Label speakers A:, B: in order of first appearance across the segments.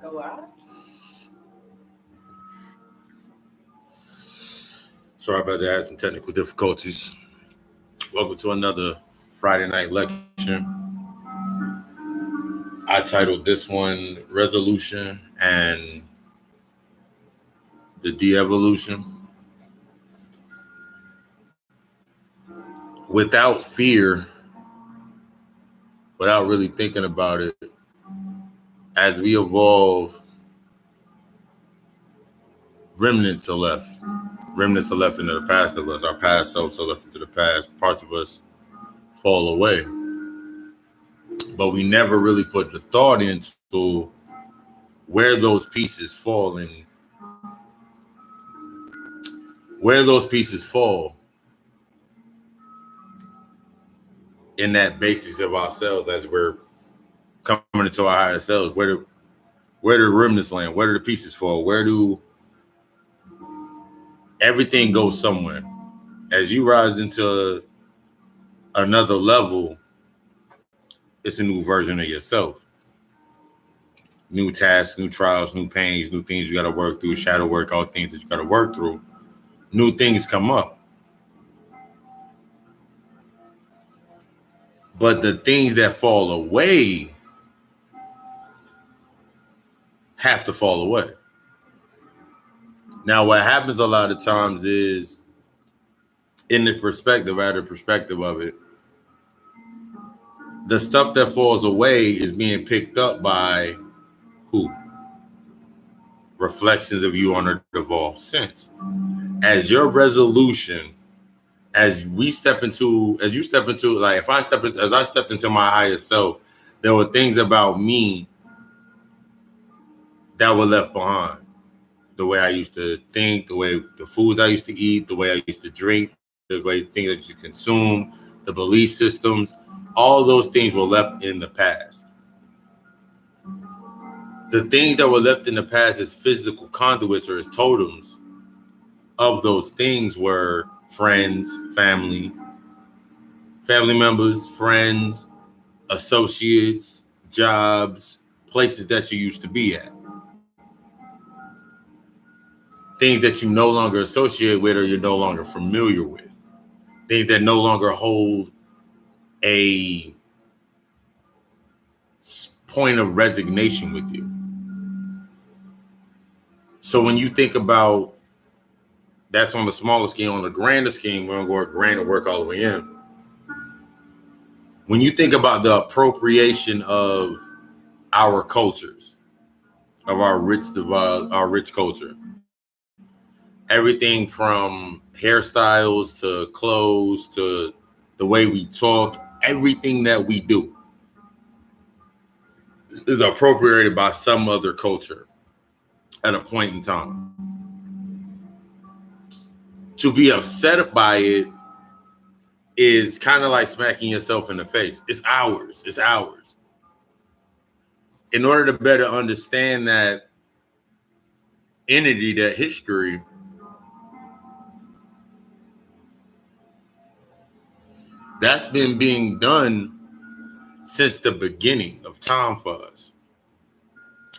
A: Go out.
B: Sorry about that. I had some technical difficulties. Welcome to another Friday night lecture. I titled this one Resolution and the De-Evolution. Without fear, without really thinking about it, as we evolve, remnants are left. Remnants are left into the past of us. Our past selves are left into the past. Parts of us fall away. But we never really put the thought into where those pieces fall and where those pieces fall in that basis of ourselves as we're coming into our higher selves. Where do the remnants land? Where do the pieces fall? Where do everything go somewhere? As you rise into another level, it's a new version of yourself. New tasks, new trials, new pains, new things you got to work through, shadow work, all things that you got to work through. New things come up. But the things that fall away have to fall away. Now, what happens a lot of times is, in the perspective of it, the stuff that falls away is being picked up by who? Reflections of you on a devolved sense. As your resolution, as you step into, like if I step into, as I stepped into my higher self, there were things about me that were left behind. The way I used to think, the way the foods I used to eat, the way I used to drink, the way things I used to consume, the belief systems, all those things were left in the past. The things that were left in the past as physical conduits or as totems of those things were friends, family members, friends, associates, jobs, places that you used to be at. Things that you no longer associate with or you're no longer familiar with. Things that no longer hold a point of resignation with you. So when you think about, that's on the smaller scheme, on the grander scheme, we're going to go grand and work all the way in. When you think about the appropriation of our cultures, of our rich culture, everything from hairstyles to clothes to the way we talk, everything that we do is appropriated by some other culture at a point in time. To be upset by it is kind of like smacking yourself in the face. It's ours. It's ours. In order to better understand that entity, that history, that's been being done since the beginning of time for us.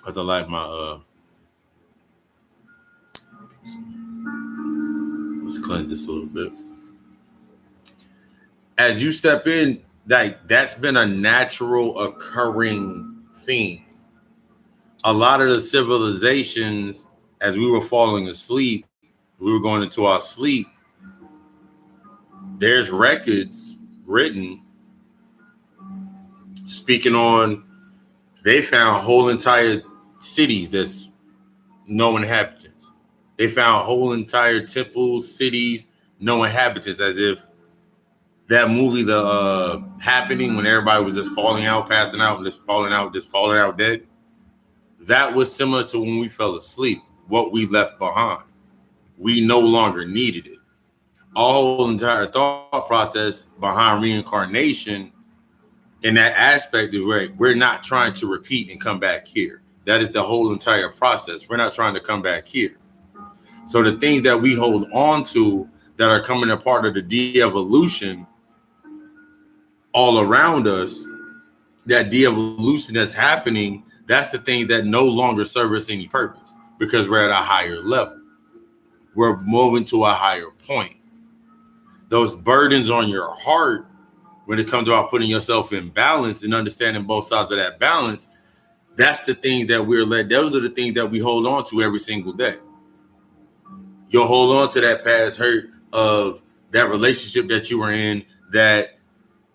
B: I have to light my let's cleanse this a little bit. As you step in, that's been a natural occurring thing. A lot of the civilizations, as we were falling asleep, we were going into our sleep, there's records written speaking on, they found whole entire cities that's no inhabitants. They found whole entire temples, cities, no inhabitants, as if that movie, The Happening, when everybody was just falling out, passing out, just falling out dead. That was similar to when we fell asleep, what we left behind. We no longer needed it. Our whole entire thought process behind reincarnation in that aspect is where we're not trying to repeat and come back here. That is the whole entire process. We're not trying to come back here. So the things that we hold on to that are coming a part of the de-evolution all around us, that de-evolution that's happening, That's the thing that no longer serve us any purpose because we're at a higher level. We're moving to a higher point. Those burdens on your heart, when it comes about putting yourself in balance and understanding both sides of that balance, that's the things that those are the things that we hold on to every single day. You'll hold on to that past hurt of that relationship that you were in, that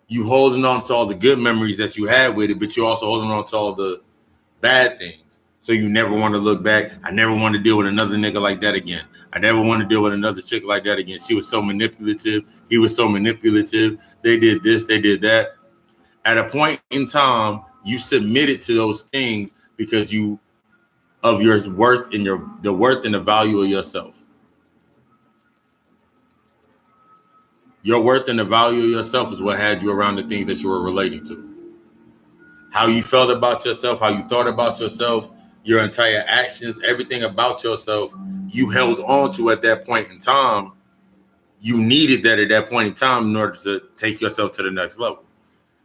B: you holding on to all the good memories that you had with it, but you're also holding on to all the bad things. So you never want to look back. I never want to deal with another nigga like that again. I never want to deal with another chick like that again. She was so manipulative. He was so manipulative. They did this, they did that. At a point in time, you submitted to those things because of your worth and the worth and the value of yourself. Your worth and the value of yourself is what had you around the things that you were relating to. How you felt about yourself, how you thought about yourself, your entire actions, everything about yourself, you held on to at that point in time. You needed that at that point in time in order to take yourself to the next level.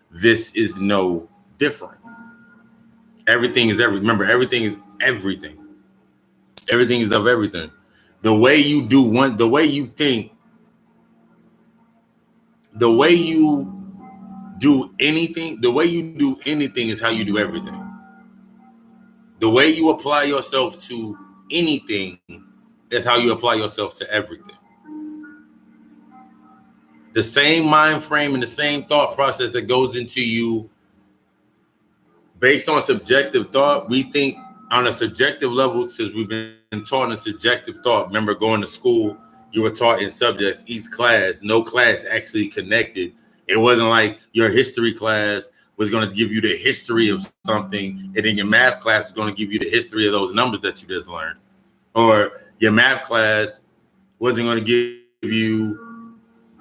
B: This is no different. Everything is remember, everything is everything. Everything is of everything. The way you do one, the way you think, the way you do anything, is how you do everything. The way you apply yourself to anything is how you apply yourself to everything. The same mind frame and the same thought process that goes into you based on subjective thought, we think on a subjective level, because we've been taught in subjective thought. Remember, going to school, you were taught in subjects, each class, no class actually connected. It wasn't like your history class was going to give you the history of something, and then your math class was going to give you the history of those numbers that you just learned. Or your math class wasn't going to give you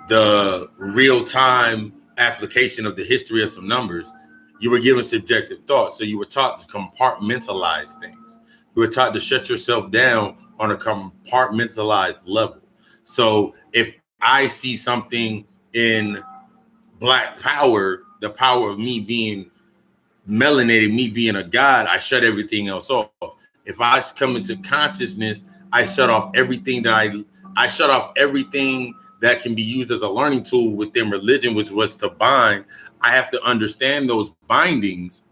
B: the real-time application of the history of some numbers. You were given subjective thought. So you were taught to compartmentalize things. You were taught to shut yourself down on a compartmentalized level. So if I see something in Black power, the power of me being melanated, me being a god, I shut everything else off. If I come into consciousness, I shut off everything that can be used as a learning tool within religion, which was to bind. I have to understand those bindings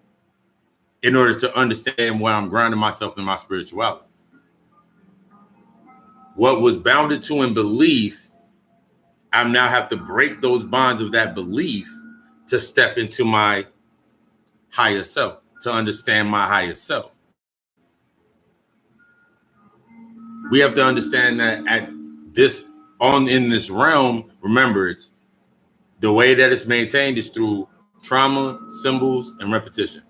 B: in order to understand where I'm grounding myself in my spirituality. What was bounded to in belief, I now have to break those bonds of that belief to step into my higher self, to understand my higher self. We have to understand that in this realm, remember, it's the way that it's maintained is through trauma, symbols, and repetition.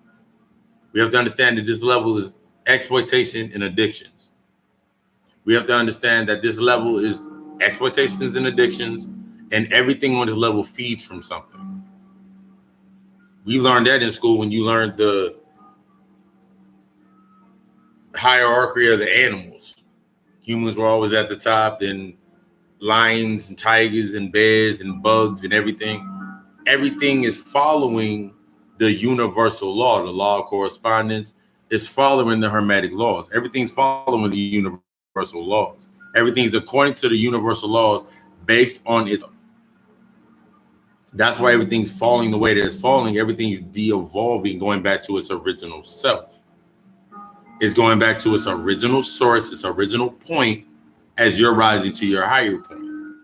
B: We have to understand that this level is exploitation and addictions. We have to understand that this level is exploitations and addictions, and everything on this level feeds from something. We learned that in school when you learned the hierarchy of the animals. Humans were always at the top, then lions and tigers and bears and bugs and everything. Everything is following the universal law. The law of correspondence is following the hermetic laws. Everything's following the universal laws. Everything's according to the universal laws based on its. That's why everything's falling the way that it's falling. Everything's de-evolving, going back to its original self. It's going back to its original source, its original point, as you're rising to your higher point,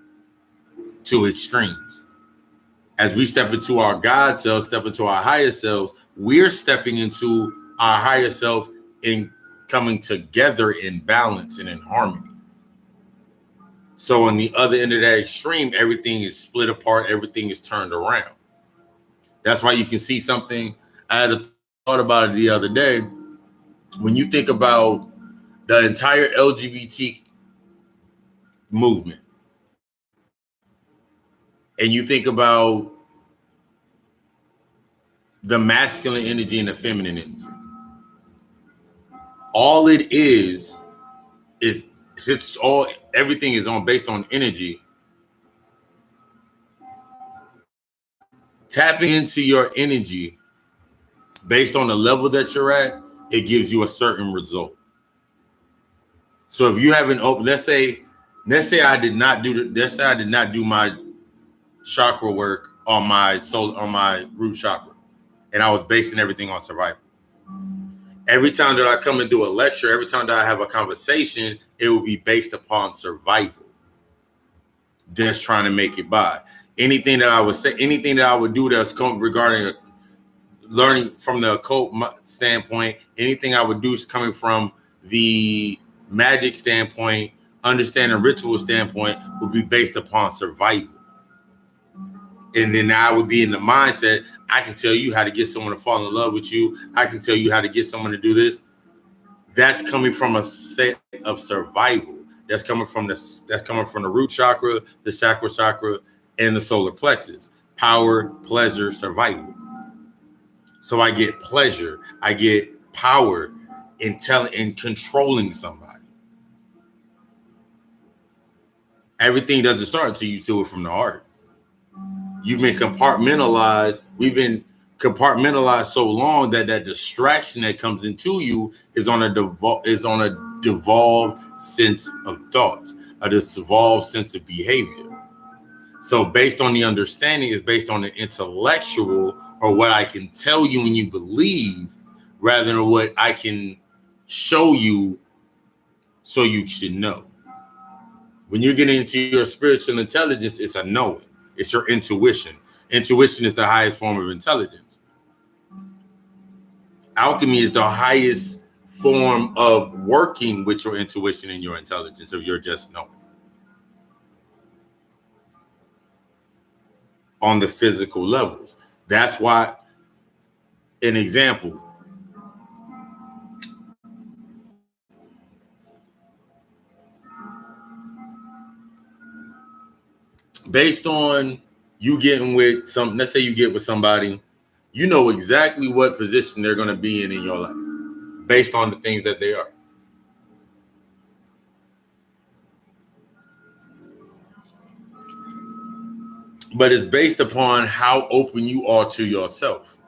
B: to extremes. As we step into our God self, step into our higher selves, we're stepping into our higher self and coming together in balance and in harmony. So on the other end of that extreme, everything is split apart, everything is turned around. That's why you can see something. I had a thought about it the other day. When you think about the entire LGBT movement, and you think about the masculine energy and the feminine energy, all it is since everything is based on energy, tapping into your energy based on the level that you're at it gives you a certain result. So if you haven't opened, let's say I did not do my chakra work on my soul, on my root chakra, and I was basing everything on survival. Every time that I come and do a lecture, every time that I have a conversation, it will be based upon survival. Just trying to make it by. Anything that I would say, anything that I would do that's regarding learning from the occult standpoint, anything I would do is coming from the magic standpoint, understanding ritual standpoint, would be based upon survival. And then I would be in the mindset, I can tell you how to get someone to fall in love with you. I can tell you how to get someone to do this. That's coming from a set of survival. That's coming from the root chakra, the sacral chakra, and the solar plexus. Power, pleasure, survival. So I get pleasure, I get power in controlling somebody. Everything doesn't start until you do it from the heart. You've been compartmentalized. We've been compartmentalized so long that distraction that comes into you is on a devolved sense of thoughts, a devolved sense of behavior. So based on the understanding is based on the intellectual, or what I can tell you and you believe, rather than what I can show you so you should know. When you get into your spiritual intelligence, it's a knowing. It's your intuition. Intuition is the highest form of intelligence. Alchemy is the highest form of working with your intuition and your intelligence, if you're just knowing. On the physical levels. That's why, an example, based on you getting with some, let's say you get with somebody, you know exactly what position they're going to be in your life based on the things that they are. But it's based upon how open you are to yourself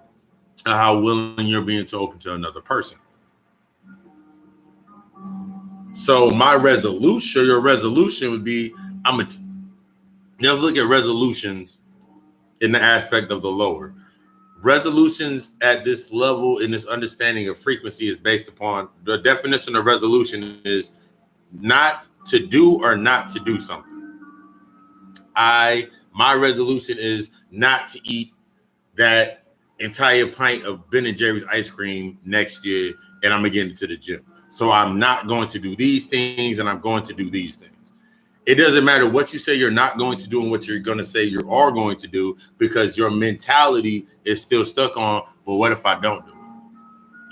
B: and how willing you're being to open to another person. So my resolution, your resolution would be, let's look at resolutions in the aspect of the lower. Resolutions at this level, in this understanding of frequency, is based upon the definition of resolution is not to do or not to do something. My resolution is not to eat that entire pint of Ben and Jerry's ice cream next year, and I'm gonna get into the gym. So I'm not going to do these things, and I'm going to do these things. It doesn't matter what you say you're not going to do and what you're going to say you are going to do, because your mentality is still stuck on, well, what if I don't do it?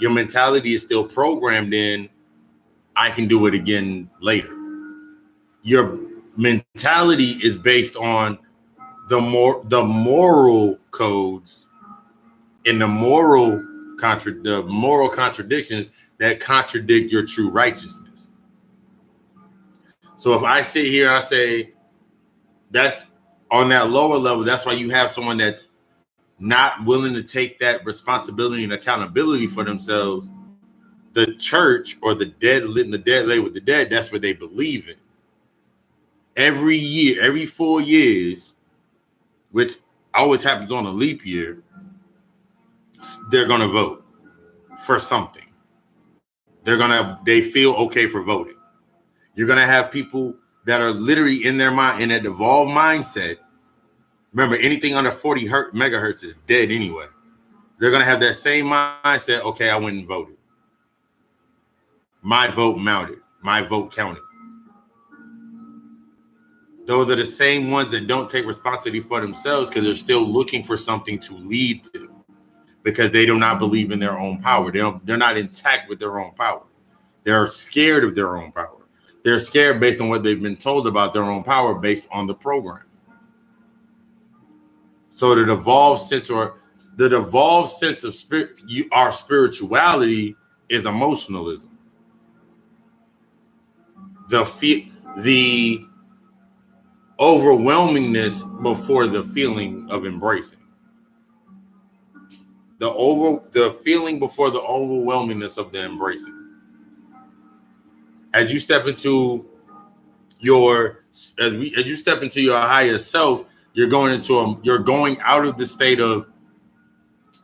B: Your mentality is still programmed in, I can do it again later. Your mentality is based on the moral codes and the moral contradictions that contradict your true righteousness. So if I sit here and I say, that's on that lower level, that's why you have someone that's not willing to take that responsibility and accountability for themselves. The church, or the dead lay with the dead, that's what they believe in. Every year, every 4 years, which always happens on a leap year, they're going to vote for something. They feel okay for voting. You're going to have people that are literally in their mind, in that devolved mindset. Remember, anything under 40 megahertz is dead anyway. They're going to have that same mindset. Okay, I went and voted. My vote mounted. My vote counted. Those are the same ones that don't take responsibility for themselves, because they're still looking for something to lead them, because they do not believe in their own power. They're not intact with their own power. They're scared of their own power. They're scared based on what they've been told about their own power based on the program. So the devolved sense of spirit, our spirituality is emotionalism. The overwhelmingness before the feeling of embracing. the feeling before the overwhelmingness of the embracing. As you step into as you step into your higher self, you're going out of the state of,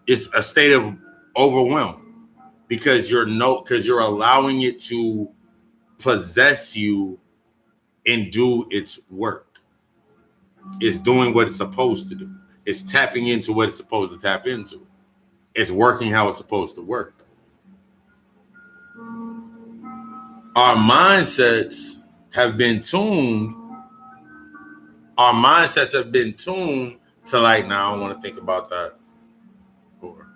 B: it's a state of overwhelm, because you're allowing it to possess you and do its work. It's doing what it's supposed to do. It's tapping into what it's supposed to tap into. It's working how it's supposed to work. Our mindsets have been tuned. Our mindsets have been tuned to like, nah, I don't want to think about that. Or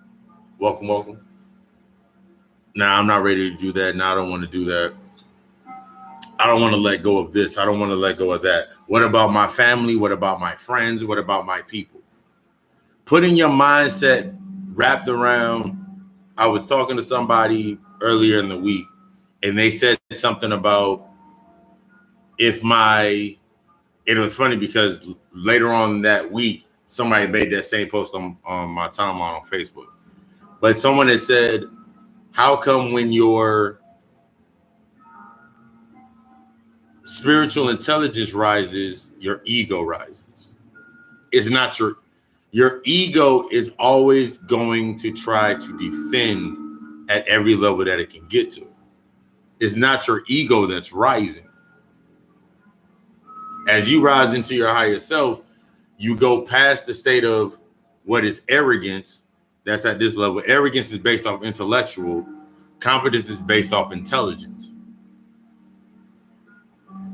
B: welcome. Nah, I'm not ready to do that. Nah, I don't want to do that. I don't want to let go of this. I don't want to let go of that. What about my family? What about my friends? What about my people? Putting your mindset wrapped around. I was talking to somebody earlier in the week, and they said something about it was funny because later on that week, somebody made that same post on my timeline on Facebook. But someone had said, how come when your spiritual intelligence rises, your ego rises? It's not your ego is always going to try to defend at every level that it can get to. It's not your ego that's rising. As you rise into your higher self, you go past the state of what is arrogance. That's at this level. Arrogance is based off intellectual. Confidence is based off intelligence.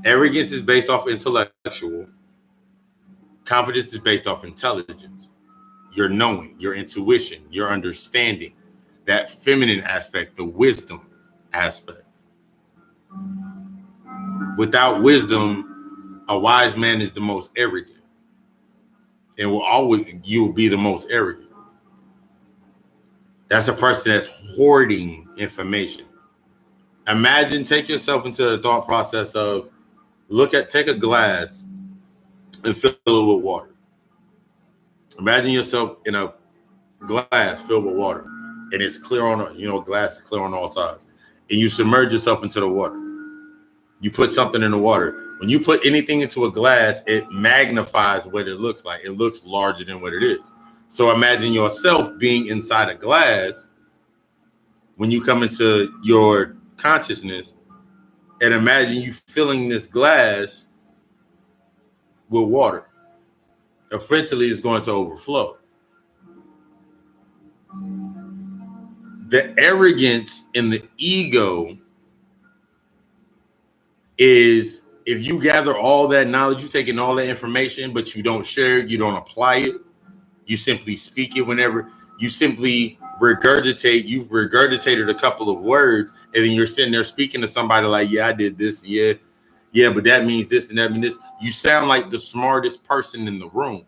B: Arrogance is based off intellectual. Confidence is based off intelligence. Your knowing, your intuition, your understanding, that feminine aspect, the wisdom aspect. Without wisdom, a wise man is the most arrogant, and you will be the most arrogant. That's a person that's hoarding information. Imagine, take yourself into the thought process of take a glass and fill it with water. Imagine yourself in a glass filled with water, and it's clear glass is clear on all sides, and you submerge yourself into the water. You put something in the water. When you put anything into a glass, it magnifies what it looks like. It looks larger than what it is. So imagine yourself being inside a glass when you come into your consciousness, and imagine you filling this glass with water. Eventually, it's going to overflow. The arrogance and the ego is, if you gather all that knowledge, you take in all that information, but you don't share it, you don't apply it, you simply speak it whenever, you simply regurgitate, you've regurgitated a couple of words, and then you're sitting there speaking to somebody like, yeah, I did this, yeah, but that means this and that means this. You sound like the smartest person in the room,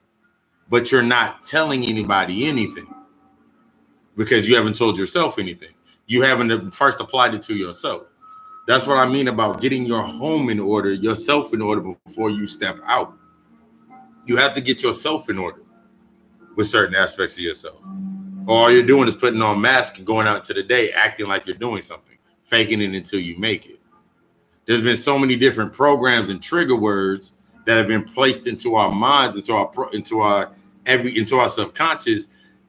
B: but you're not telling anybody anything because you haven't told yourself anything. You haven't first applied it to yourself. That's what I mean about getting your home in order, yourself in order before you step out. You have to get yourself in order with certain aspects of yourself. All you're doing is putting on masks and going out into the day, acting like you're doing something, faking it until you make it. There's been so many different programs and trigger words that have been placed into our minds, into our subconscious,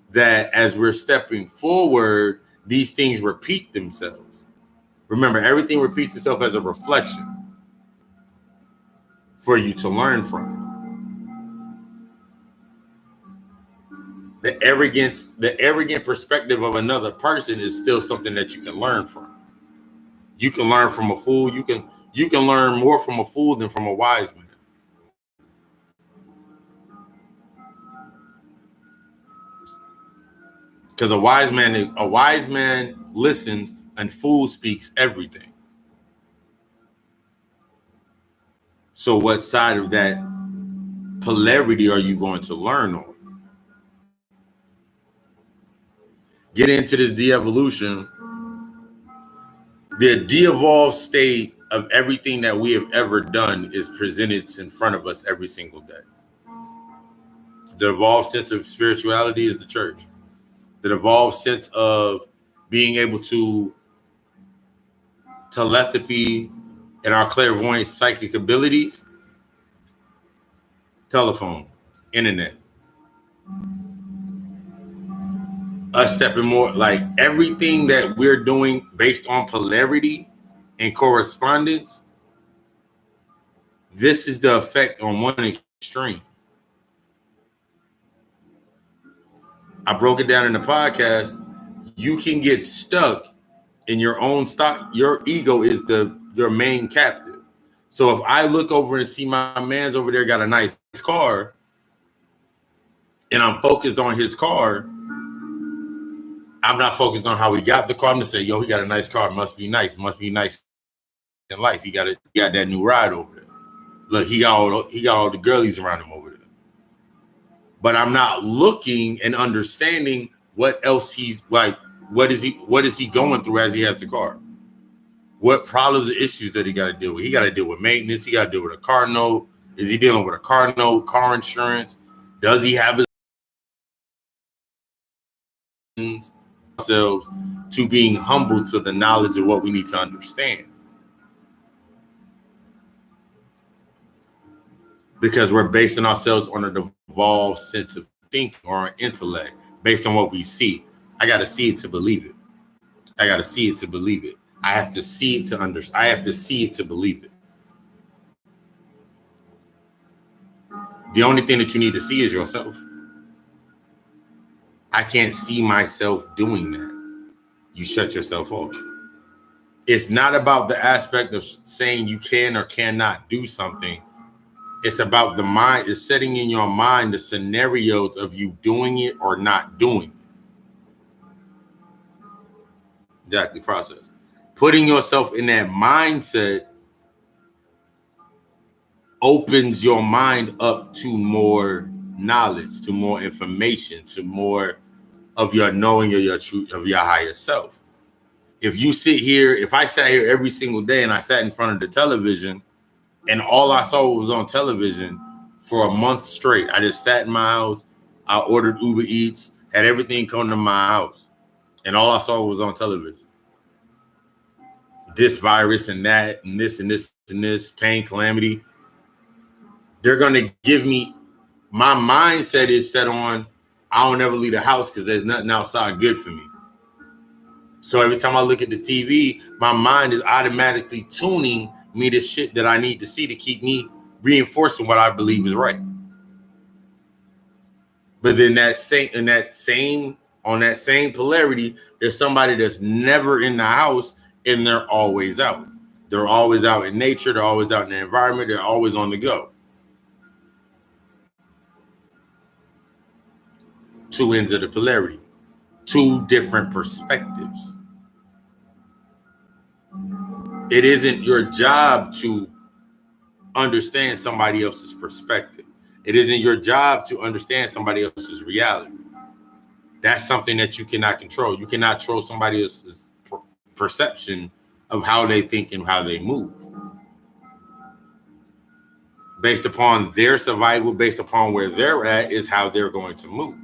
B: that as we're stepping forward, these things repeat themselves. Remember, everything repeats itself as a reflection for you to learn from it. The arrogant perspective of another person is still something that you can learn from. You can learn from a fool. You can learn more from a fool than from a wise man. Because a wise man listens, and fool speaks everything. So what side of that polarity are you going to learn on? Get into this de-evolution. The de-evolved state of everything that we have ever done is presented in front of us every single day. The evolved sense of spirituality is the church. the devolved sense of being able to telepathy and our clairvoyant psychic abilities, telephone, internet, us stepping more like everything that we're doing based on polarity and correspondence. This is the effect on one extreme. I broke it down in the podcast. You can get stuck in your own stock. Your ego is your main captive. So if I look over and see my man's over there got a nice car, and I'm focused on his car, I'm not focused on how he got the car. I'm gonna say, yo, he got a nice car. Must be nice. Must be nice in life. He got that new ride over there. Look, he got all the girlies around him over there. But I'm not looking and understanding what else he's like. What is he going through as he has the car? What problems or issues that he got to deal with? He got to deal with maintenance. He got to deal with a car note. Is he dealing with a car note, car insurance? Does he have his ourselves to being humble to the knowledge of what we need to understand? Because we're basing ourselves on a devolved sense of thinking or an intellect based on what we see. I got to see it to believe it. I got to see it to believe it. I have to see it to understand. I have to see it to believe it. The only thing that you need to see is yourself. I can't see myself doing that. You shut yourself off. It's not about the aspect of saying you can or cannot do something. It's about the mind. It's setting in your mind the scenarios of you doing it or not doing it. Exactly, process. Putting yourself in that mindset opens your mind up to more knowledge, to more information, to more of your knowing of your truth, of your higher self. If you sit here, if I sat here every single day and I sat in front of the television and all I saw was on television for a month straight, I just sat in my house, I ordered Uber Eats, had everything come to my house, and all I saw was on television. This virus and that and this and this and this, pain, calamity. They're going to give me, my mindset is set on, I don't ever leave the house because there's nothing outside good for me. So every time I look at the TV, my mind is automatically tuning me to shit that I need to see to keep me reinforcing what I believe is right. But then on that same polarity, there's somebody that's never in the house and they're always out. They're always out in nature. They're always out in the environment. They're always on the go. Two ends of the polarity, two different perspectives. It isn't your job to understand somebody else's perspective. It isn't your job to understand somebody else's reality. That's something that you cannot control. You cannot control somebody else's perception of how they think and how they move. Based upon their survival, based upon where they're at, is how they're going to move.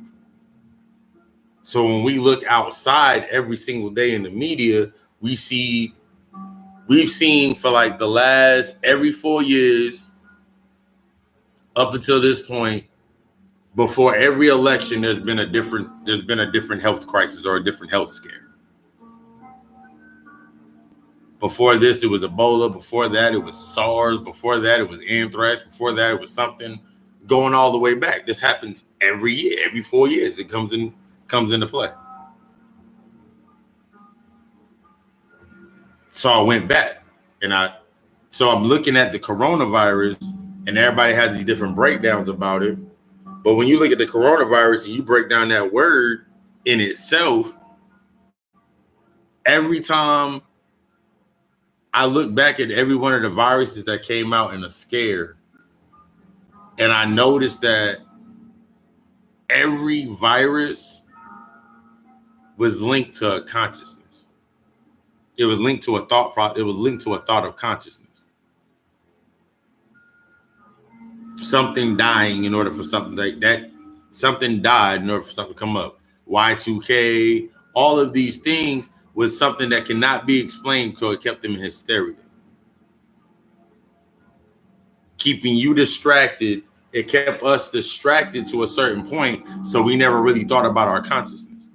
B: So when we look outside every single day in the media, we've seen for like the last every 4 years up until this point, before every election, there's been a different health crisis or a different health scare. Before this, it was Ebola. Before that, it was SARS. Before that, it was anthrax. Before that, it was something going all the way back. This happens every year, every 4 years. It comes into play. So I went back and I'm looking at the coronavirus and everybody has these different breakdowns about it. But when you look at the coronavirus and you break down that word in itself, every time I look back at every one of the viruses that came out in a scare, and I noticed that every virus was linked to a consciousness. It was linked to a thought process. It was linked to a thought of consciousness. Something dying in order for something like that. Something died in order for something to come up. Y2K, all of these things was something that cannot be explained because it kept them in hysteria. Keeping you distracted, it kept us distracted to a certain point, so we never really thought about our consciousness.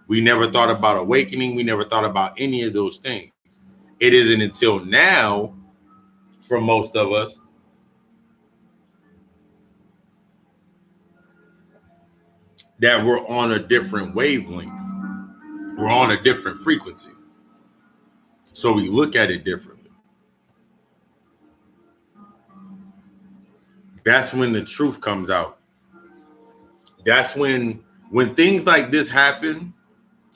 B: We never thought about awakening. We never thought about any of those things. It isn't until now, for most of us, that we're on a different wavelength. We're on a different frequency. So we look at it differently. That's when the truth comes out. That's when things like this happen,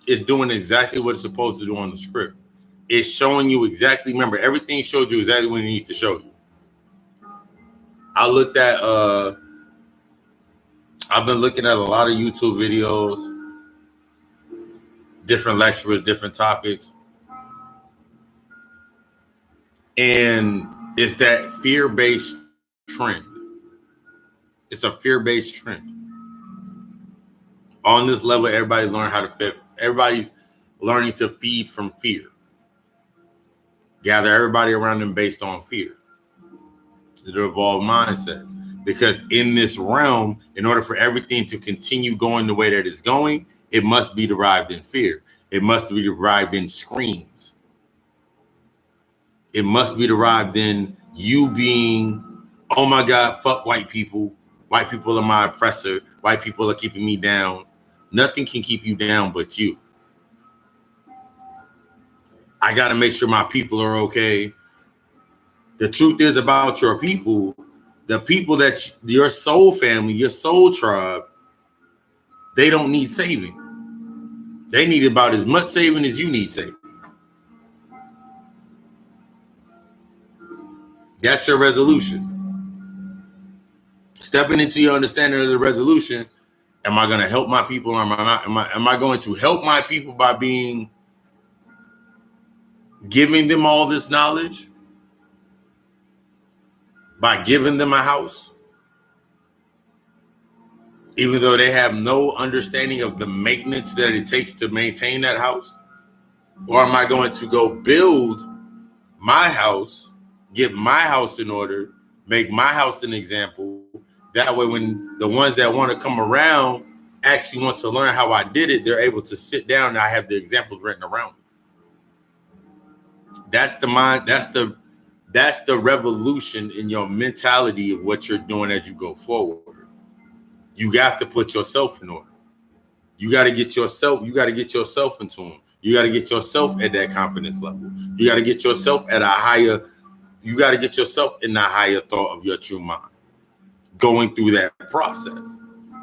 B: it's doing exactly what it's supposed to do on the script. It's showing you exactly, remember, everything showed you exactly what it needs to show you. I've been looking at a lot of YouTube videos, different lecturers, different topics. And it's that fear-based trend. It's a fear-based trend. On this level, everybody's learning to feed from fear. Gather everybody around them based on fear. The evolved mindset. Because in this realm, in order for everything to continue going the way that it's going, it must be derived in fear. It must be derived in screams. It must be derived in you being, oh my God, fuck white people. White people are my oppressor. White people are keeping me down. Nothing can keep you down but you. I got to make sure my people are okay. The truth is about your people, the people that your soul family, your soul tribe, they don't need saving. They need about as much saving as you need saving. That's your resolution. Stepping into your understanding of the resolution, am I going to help my people or am I not? Am I going to help my people by giving them all this knowledge? By giving them a house? Even though they have no understanding of the maintenance that it takes to maintain that house? Or am I going to go build my house, get my house in order, make my house an example? That way, when the ones that want to come around actually want to learn how I did it, they're able to sit down and I have the examples written around me. That's the mind. That's the revolution in your mentality of what you're doing as you go forward. You got to put yourself in order. You got to get yourself in tune. You got to get yourself at that confidence level. You got to get yourself in the higher thought of your true mind. Going through that process.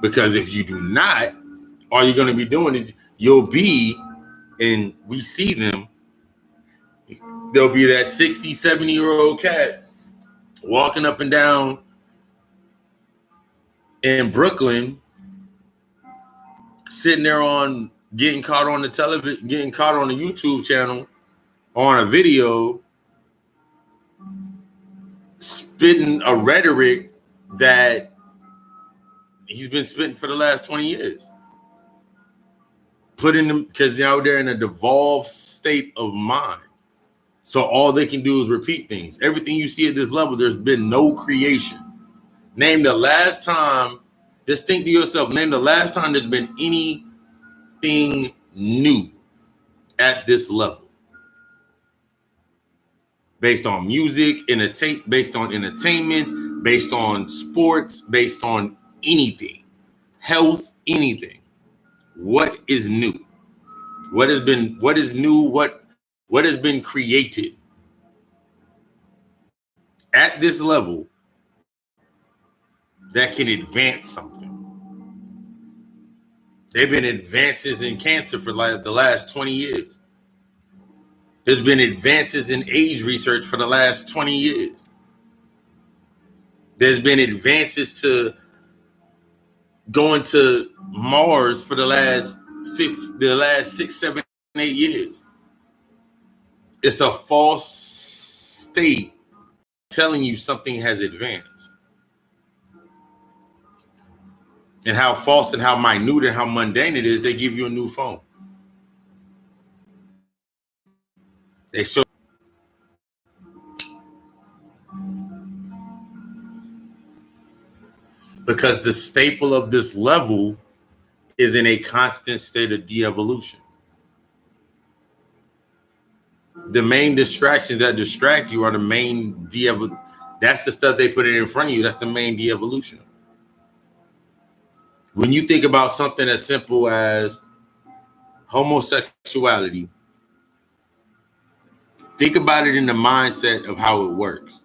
B: Because if you do not, all you're going to be doing is you'll be, and we see them, there'll be that 60, 70-year-old cat walking up and down in Brooklyn, sitting there getting caught on the television, getting caught on the YouTube channel, on a video, spitting a rhetoric that he's been spitting for the last 20 years. Putting them, because they're in a devolved state of mind. So all they can do is repeat things. Everything you see at this level, there's been no creation. Name the last time, just think to yourself, name the last time there's been anything new at this level. Based on music, based on entertainment, based on sports, based on anything, health, anything. What is new? What is new? What has been created at this level that can advance something? There have been advances in cancer for like the last 20 years. There's been advances in age research for the last 20 years. There's been advances to going to Mars for the last 6, 7, 8 years. It's a false state telling you something has advanced. and how false and how minute and how mundane it is, they give you a new phone. They show because the staple of this level is in a constant state of de-evolution. The main distractions that distract you are the main de-evolution. That's the stuff they put it in front of you. That's the main de-evolution. When you think about something as simple as homosexuality, think about it in the mindset of how it works.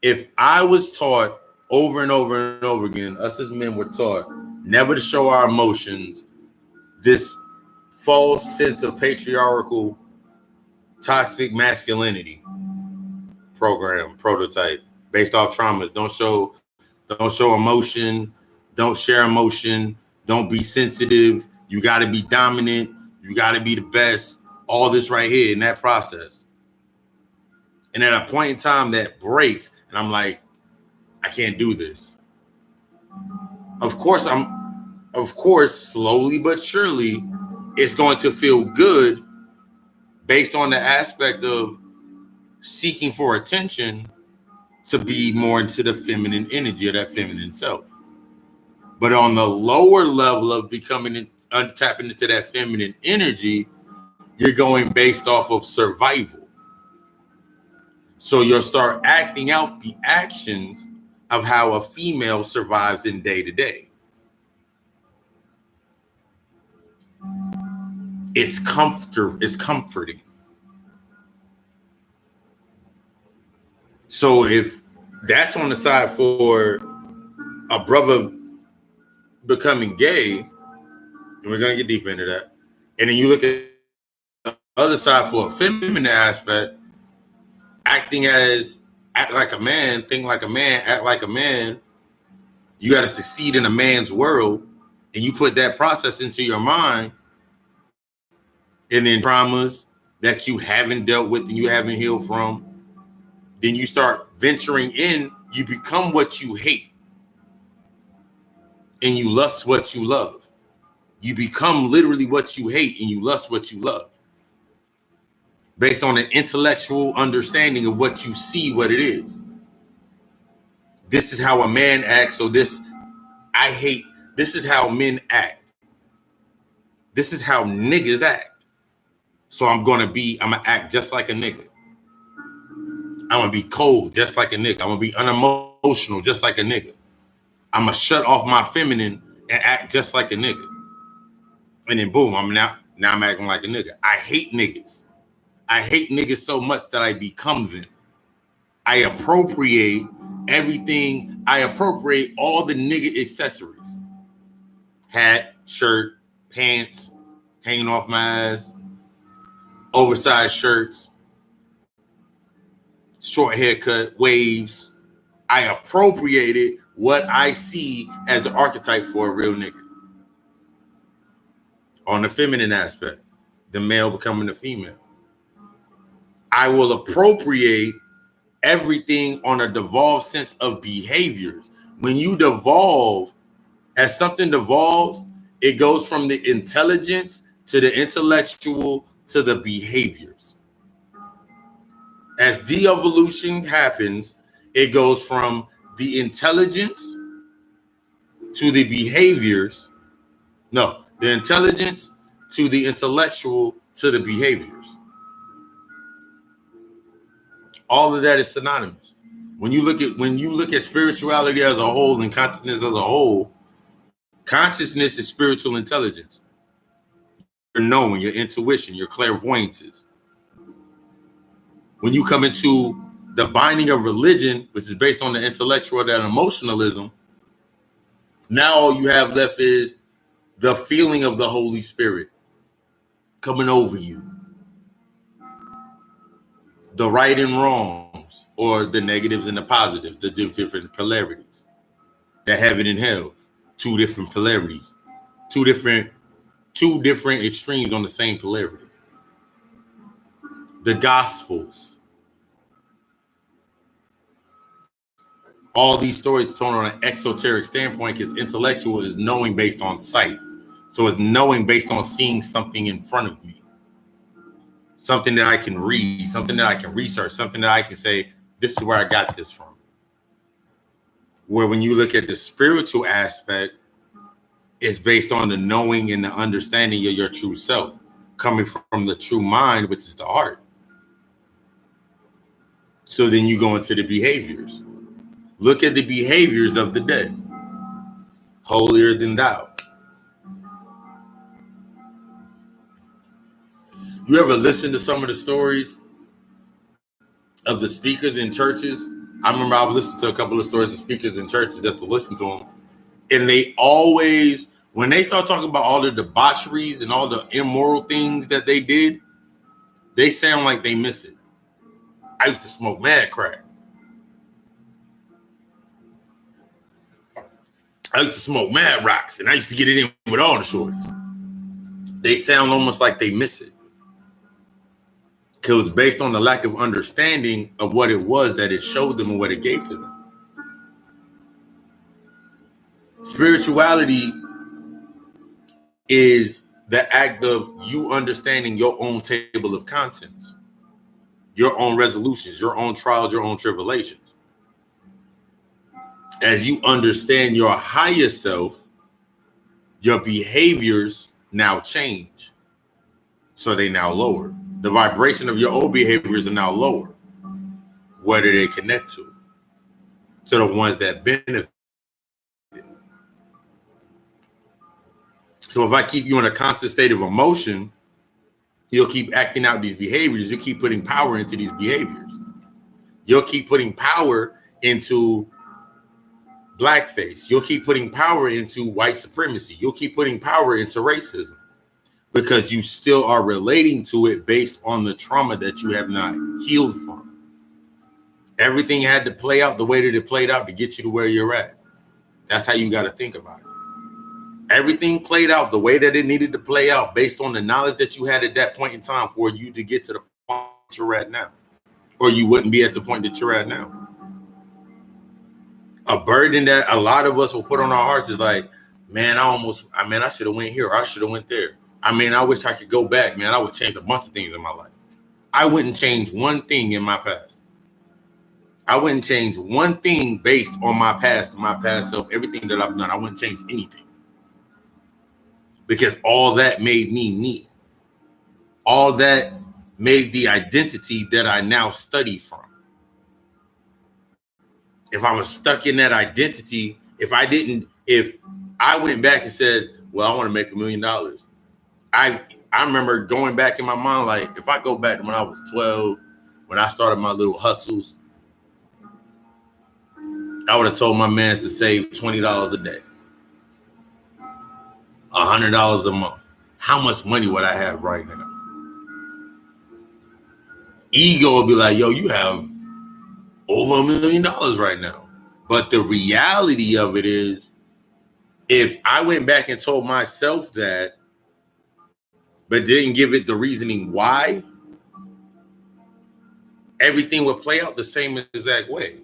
B: If I was taught over and over and over again, us as men were taught never to show our emotions, this false sense of patriarchal, toxic masculinity program, prototype, based off traumas. Don't show emotion, don't share emotion, don't be sensitive, you got to be dominant, you got to be the best, all this right here in that process. And at a point in time that breaks, and I'm like, I can't do this. Of course, slowly but surely, it's going to feel good based on the aspect of seeking for attention to be more into the feminine energy of that feminine self. But on the lower level of becoming tapping into that feminine energy, you're going based off of survival. So you'll start acting out the actions of how a female survives in day to day. It's comforting. So if that's on the side for a brother becoming gay, and we're gonna get deep into that, and then you look at the other side for a feminine aspect, act like a man, think like a man, act like a man. You got to succeed in a man's world, and you put that process into your mind, and then traumas that you haven't dealt with and you haven't healed from, then you start venturing in, you become what you hate, and you lust what you love. You become literally what you hate, and you lust what you love, based on an intellectual understanding of what you see, what it is. This is how a man acts, so this is how men act. This is how niggas act. So I'm gonna act just like a nigga. I'm gonna be cold just like a nigga. I'm gonna be unemotional just like a nigga. I'm gonna shut off my feminine and act just like a nigga. And then boom, now I'm acting like a nigga. I hate niggas. I hate niggas so much that I become them. I appropriate everything. I appropriate all the nigga accessories. Hat, shirt, pants, hanging off my ass, oversized shirts, short haircut, waves. I appropriated what I see as the archetype for a real nigga. On the feminine aspect, the male becoming the female. I will appropriate everything on a devolved sense of behaviors. When you devolve, as something devolves, it goes from the intelligence to the intellectual to the behaviors. As de-evolution happens, it goes from the intelligence to the behaviors. No, the intelligence to the intellectual to the behaviors. All of that is synonymous. When you look at spirituality as a whole and consciousness as a whole, consciousness is spiritual intelligence. Your knowing, your intuition, your clairvoyances. When you come into the binding of religion, which is based on the intellectual and emotionalism, now all you have left is the feeling of the Holy Spirit coming over you. The right and wrongs, or the negatives and the positives, the different polarities. The heaven and hell, two different polarities, two different extremes on the same polarity. The Gospels. all these stories told on an exoteric standpoint, because intellectual is knowing based on sight. So it's knowing based on seeing something in front of me, something that I can read, something that I can research, something that I can say, this is where I got this from. Where when you look at the spiritual aspect, it's based on the knowing and the understanding of your true self, coming from the true mind, which is the heart. So then you go into the behaviors. Look at the behaviors of the dead. Holier than thou. You ever listen to some of the stories of the speakers in churches? I remember I was listening to a couple of stories of speakers in churches just to listen to them. And they always, when they start talking about all the debaucheries and all the immoral things that they did, they sound like they miss it. I used to smoke mad crack. I used to smoke mad rocks, and I used to get it in with all the shorties. They sound almost like they miss it. Because it's based on the lack of understanding of what it was that it showed them and what it gave to them. Spirituality is the act of you understanding your own table of contents, your own resolutions, your own trials, your own tribulations. As you understand your higher self, your behaviors now change. So they now lower. The vibration of your old behaviors are now lower. What do they connect to? To the ones that benefit. So if I keep you in a constant state of emotion, you'll keep acting out these behaviors. You'll keep putting power into these behaviors. You'll keep putting power into blackface. You'll keep putting power into white supremacy. You'll keep putting power into racism because you still are relating to it based on the trauma that you have not healed from. Everything had to play out the way that it played out to get you to where you're at. That's how you got to think about it. Everything played out the way that it needed to play out based on the knowledge that you had at that point in time for you to get to the point you're at now. Or you wouldn't be at the point that you're at now. A burden that a lot of us will put on our hearts is like, man, I should have went here. Or I should have went there. I wish I could go back, man. I would change a bunch of things in my life. I wouldn't change one thing in my past. I wouldn't change one thing based on my past self, everything that I've done. I wouldn't change anything. Because all that made me. All that made the identity that I now study from. If I was stuck in that identity, if I went back and said, well, I want to make $1 million. I remember going back in my mind, like, if I go back to when I was 12, when I started my little hustles, I would have told my mans to save $20 a day, $100 a month. How much money would I have right now? Ego would be like, yo, you have over $1 million right now. But the reality of it is, if I went back and told myself that, but didn't give it the reasoning why, everything would play out the same exact way.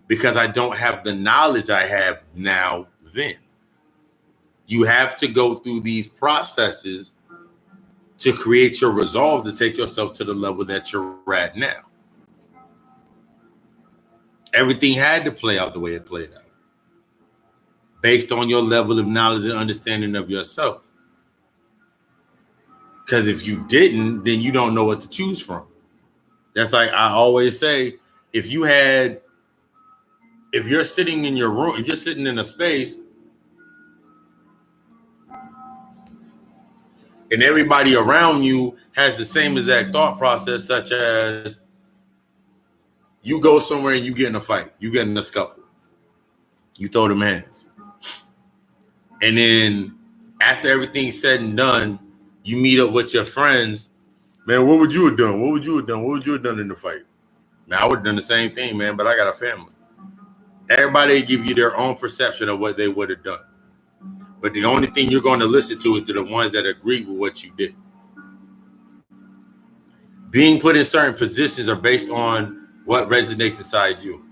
B: Because I don't have the knowledge I have now then. You have to go through these processes to create your resolve to take yourself to the level that you're at now. Everything had to play out the way it played out, based on your level of knowledge and understanding of yourself. Because if you didn't, then you don't know what to choose from. That's like I always say, if you're sitting in your room, if you're sitting in a space and everybody around you has the same exact thought process, such as you go somewhere and you get in a fight, you get in a scuffle, you throw them hands. And then after everything's said and done, you meet up with your friends. Man, what would you have done? What would you have done? What would you have done in the fight? Man, I would have done the same thing, man, but I got a family. Everybody give you their own perception of what they would have done. But the only thing you're going to listen to is to the ones that agree with what you did. Being put in certain positions are based on what resonates inside you.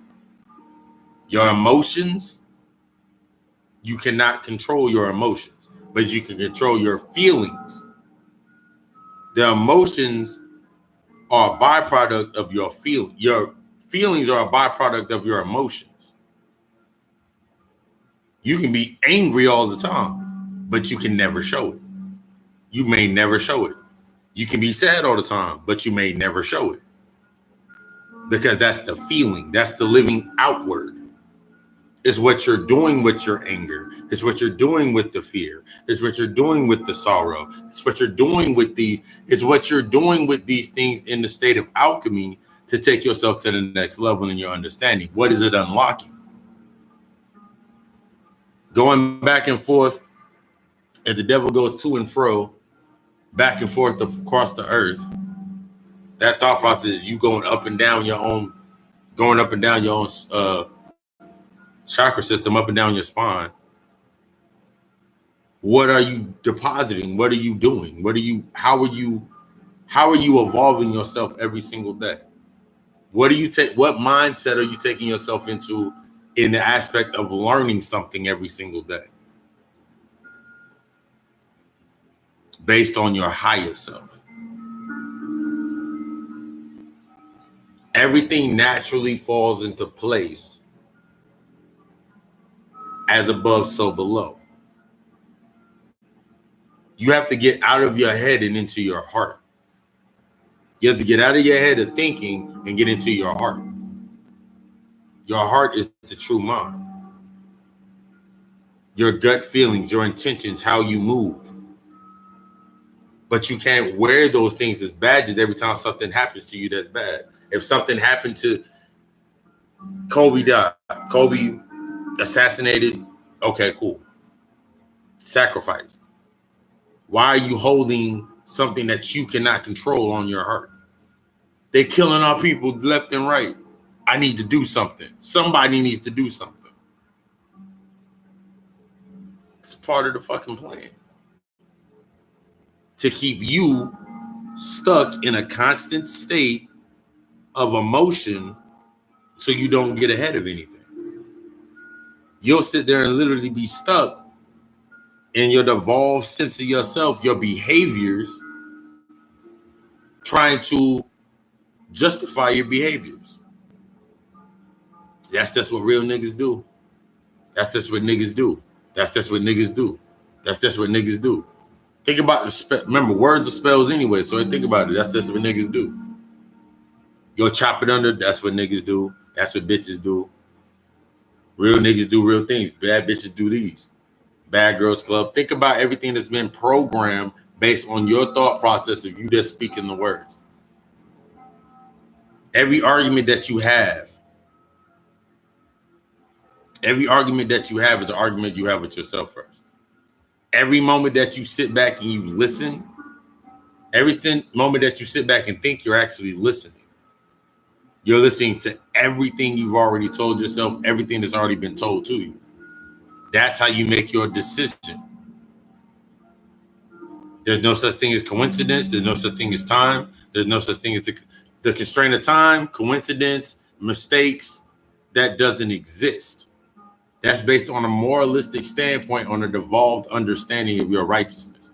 B: Your emotions, you cannot control your emotions, but you can control your feelings. The emotions are a byproduct of your feeling. Your feelings are a byproduct of your emotions. You can be angry all the time, but you can never show it. You may never show it. You can be sad all the time, but you may never show it. Because that's the feeling. That's the living outward. It's what you're doing with your anger. It's what you're doing with the fear. It's what you're doing with the sorrow. It's what you're doing with these. It's what you're doing with these things in the state of alchemy to take yourself to the next level in your understanding. What is it unlocking? Going back and forth, as the devil goes to and fro, back and forth across the earth, that thought process is you going up and down your own chakra system, up and down your spine. What are you depositing? What are you doing? How are you evolving yourself every single day? What mindset are you taking yourself into in the aspect of learning something every single day based on your higher self? Everything naturally falls into place as above, so below. You have to get out of your head and into your heart. You have to get out of your head of thinking and get into your heart. Your heart is the true mind. Your gut feelings, your intentions, how you move. But you can't wear those things as badges every time something happens to you that's bad. If something happened to Kobe died, Kobe assassinated, okay, cool. Sacrificed. Why are you holding something that you cannot control on your heart? They're killing our people left and right. I need to do something. Somebody needs to do something. It's part of the fucking plan. To keep you stuck in a constant state of emotion so you don't get ahead of anything. You'll sit there and literally be stuck in your devolved sense of yourself, your behaviors, trying to justify your behaviors. That's just what real niggas do. That's just what niggas do. That's just what niggas do. That's just what niggas do. Think about remember, words are spells anyway, so think about it. That's just what niggas do. You'll chop it under, that's what niggas do. That's what bitches do. Real niggas do real things. Bad bitches do these. Bad Girls Club. Think about everything that's been programmed based on your thought process of you just speaking the words. Every argument that you have is an argument you have with yourself first. Every moment that you sit back and you listen, moment that you sit back and think, you're actually listening. You're listening to everything you've already told yourself, everything that's already been told to you. That's how you make your decision. There's no such thing as coincidence. There's no such thing as time. There's no such thing as the constraint of time, coincidence, mistakes. That doesn't exist. That's based on a moralistic standpoint, on a devolved understanding of your righteousness.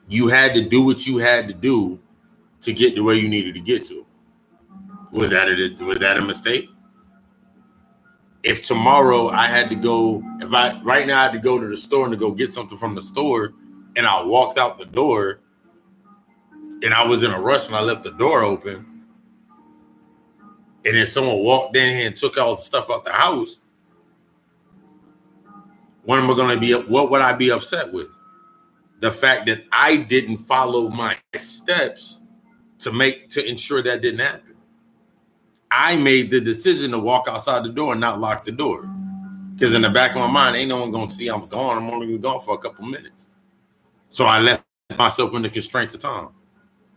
B: You had to do what you had to do to get to where you needed to get to. Was that a mistake? If tomorrow I had to go, right now I had to go to the store and to go get something from the store, and I walked out the door and I was in a rush and I left the door open, and then someone walked in here and took all the stuff out the house, what would I be upset with? The fact that I didn't follow my steps to ensure that didn't happen. I made the decision to walk outside the door and not lock the door. Because in the back of my mind, ain't no one going to see I'm gone. I'm only gone for a couple minutes. So I left myself in the constraints of time.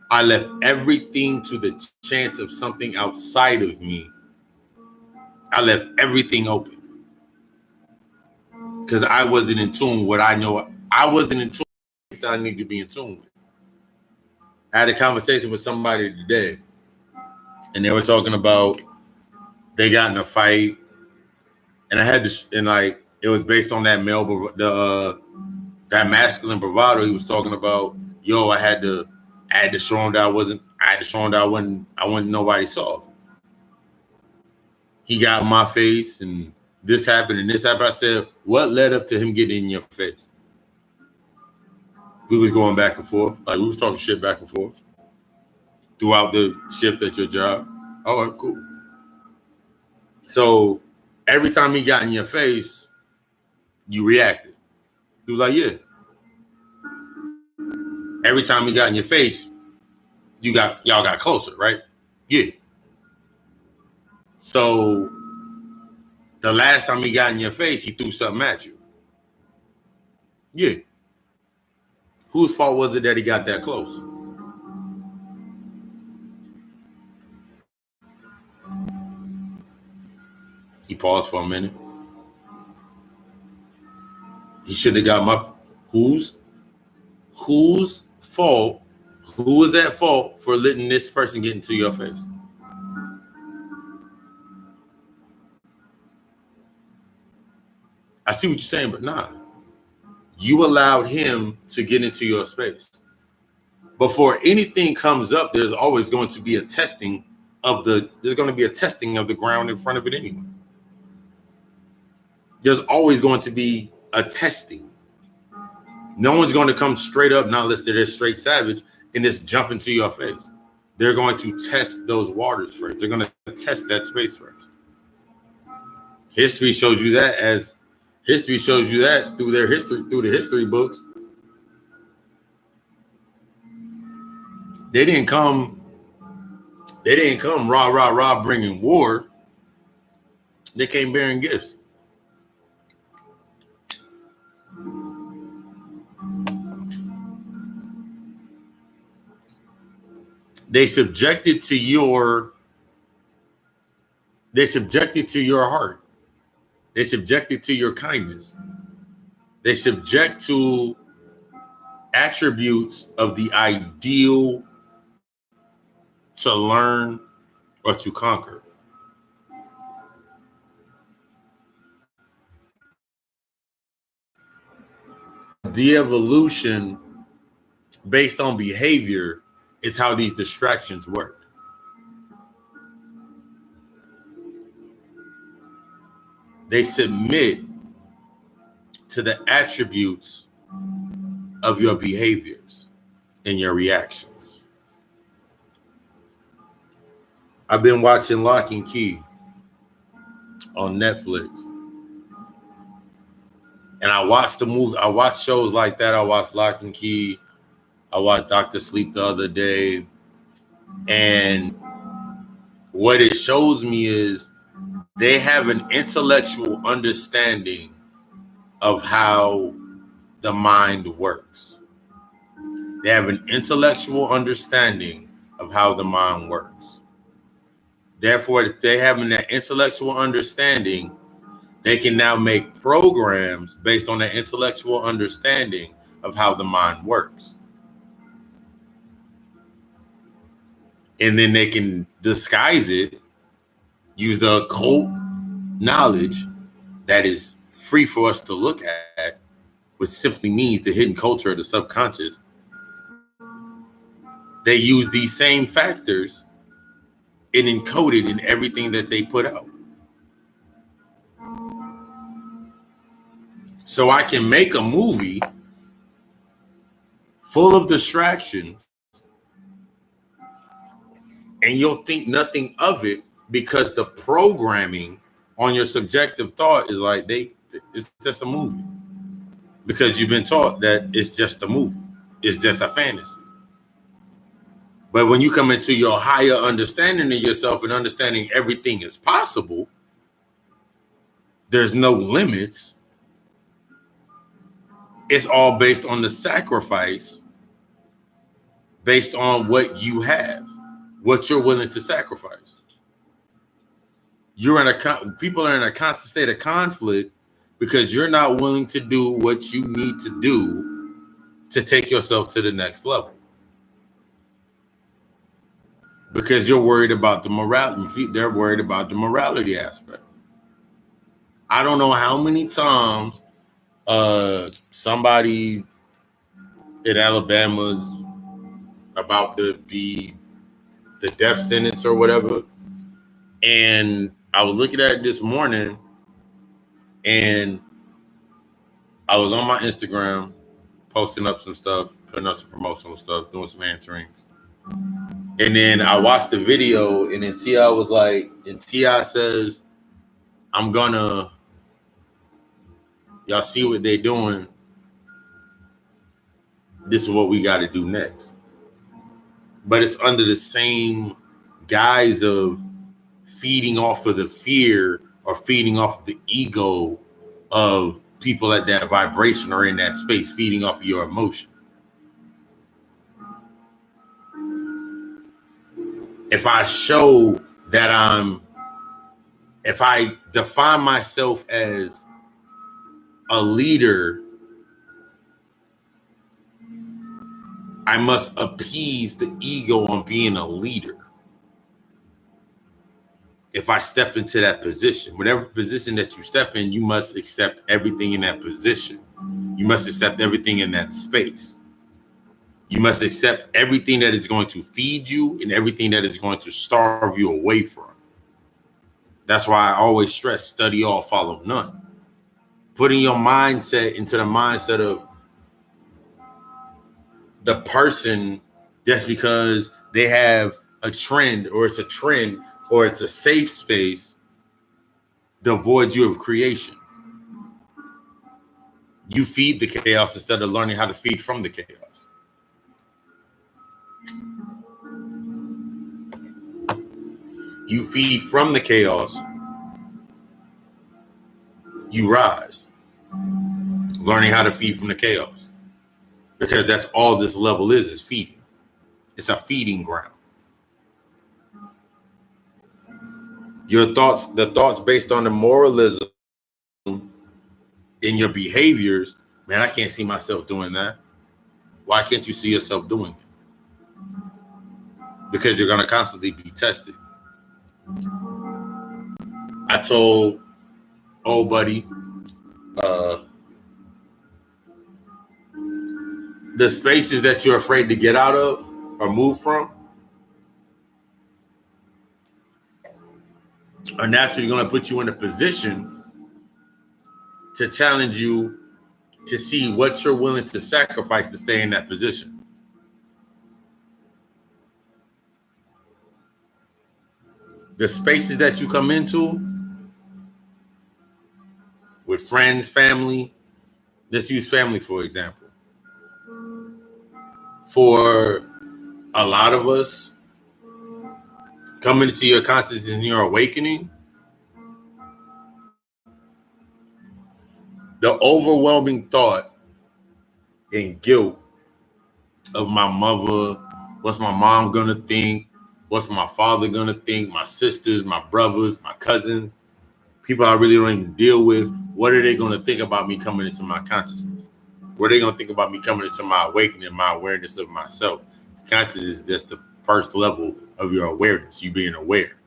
B: I left everything to the chance of something outside of me. I left everything open. Because I wasn't in tune with what I know. I wasn't in tune with that I need to be in tune with. I had a conversation with somebody today, and they were talking about They got in a fight, and I had to, and like it was based on that that masculine bravado he was talking about. Yo, I had to show him that I wasn't nobody soft. He got in my face, and this happened, and this happened. I said, what led up to him getting in your face? We was going back and forth, like we was talking shit back and forth throughout the shift at your job. All right, cool. So every time he got in your face, you reacted. He was like, yeah. Every time he got in your face, y'all got closer, right? Yeah. So the last time he got in your face, he threw something at you. Yeah. Whose fault was it that he got that close? He paused for a minute. He should have got my whose fault? Who was at fault for letting this person get into your face? I see what you're saying, but nah. You allowed him to get into your space. Before anything comes up, there's always going to be a testing of the ground in front of it anyway. There's always going to be a testing. No one's going to come straight up, not unless they're straight savage, and just jump into your face. They're going to test those waters first. They're going to test that space first. History shows you that through the history books. They didn't come rah bringing war. They came bearing gifts. They subjected to your heart. They subjected to your kindness. They subject to attributes of the ideal to learn or to conquer. De-evolution based on behavior is how these distractions work. They submit to the attributes of your behaviors and your reactions. I've been watching Lock and Key on Netflix. And I watched the movie. I watched shows like that. I watched Lock and Key. I watched Dr. Sleep the other day. And what it shows me is they have an intellectual understanding of how the mind works. They have an intellectual understanding of how the mind works. Therefore, if they have that intellectual understanding, they can now make programs based on that intellectual understanding of how the mind works. And then they can disguise it, use the occult knowledge that is free for us to look at, which simply means the hidden culture of the subconscious. They use these same factors and encode it in everything that they put out. So I can make a movie full of distractions and you'll think nothing of it because the programming on your subjective thought is like it's just a movie. Because you've been taught that it's just a movie. It's just a fantasy. But when you come into your higher understanding of yourself and understanding everything is possible, there's no limits. It's all based on the sacrifice, based on what you have, what you're willing to sacrifice. People are in a constant state of conflict because you're not willing to do what you need to do to take yourself to the next level. because you're worried about the morality. They're worried about the morality aspect. I don't know how many times somebody in Alabama's about the death sentence or whatever, and I was looking at it this morning, and I was on my Instagram posting up some stuff, putting up some promotional stuff, doing some answerings. And then I watched the video, and then T.I. was like, and T.I. says, I'm gonna, y'all see what they're doing. This is what we got to do next. But it's under the same guise of feeding off of the fear or feeding off of the ego of people at that vibration or in that space, feeding off of your emotion. If I show that if I define myself as a leader, I must appease the ego on being a leader. If I step into that position, whatever position that you step in, you must accept everything in that position. You must accept everything in that space. You must accept everything that is going to feed you and everything that is going to starve you away from. That's why I always stress study all, follow none. Putting your mindset into the mindset of the person just because they have a trend or it's a trend or it's a safe space devoids you of creation. You feed the chaos instead of learning how to feed from the chaos. You feed from the chaos, you rise. Learning how to feed from the chaos. Because that's all this level is feeding. It's a feeding ground. Your thoughts, the thoughts based on the moralism in your behaviors, man, I can't see myself doing that. Why can't you see yourself doing it? Because you're going to constantly be tested. I told old buddy, the spaces that you're afraid to get out of or move from are naturally going to put you in a position to challenge you to see what you're willing to sacrifice to stay in that position. The spaces that you come into with friends, family, let's use family for example. For a lot of us, coming into your consciousness and your awakening, the overwhelming thought and guilt of my mother, what's my mom gonna think, what's my father gonna think, my sisters, my brothers, my cousins, people I really don't even deal with, what are they gonna think about me coming into my consciousness? What are they gonna think about me coming into my awakening, my awareness of myself? Consciousness is just the first level of your awareness, you being aware.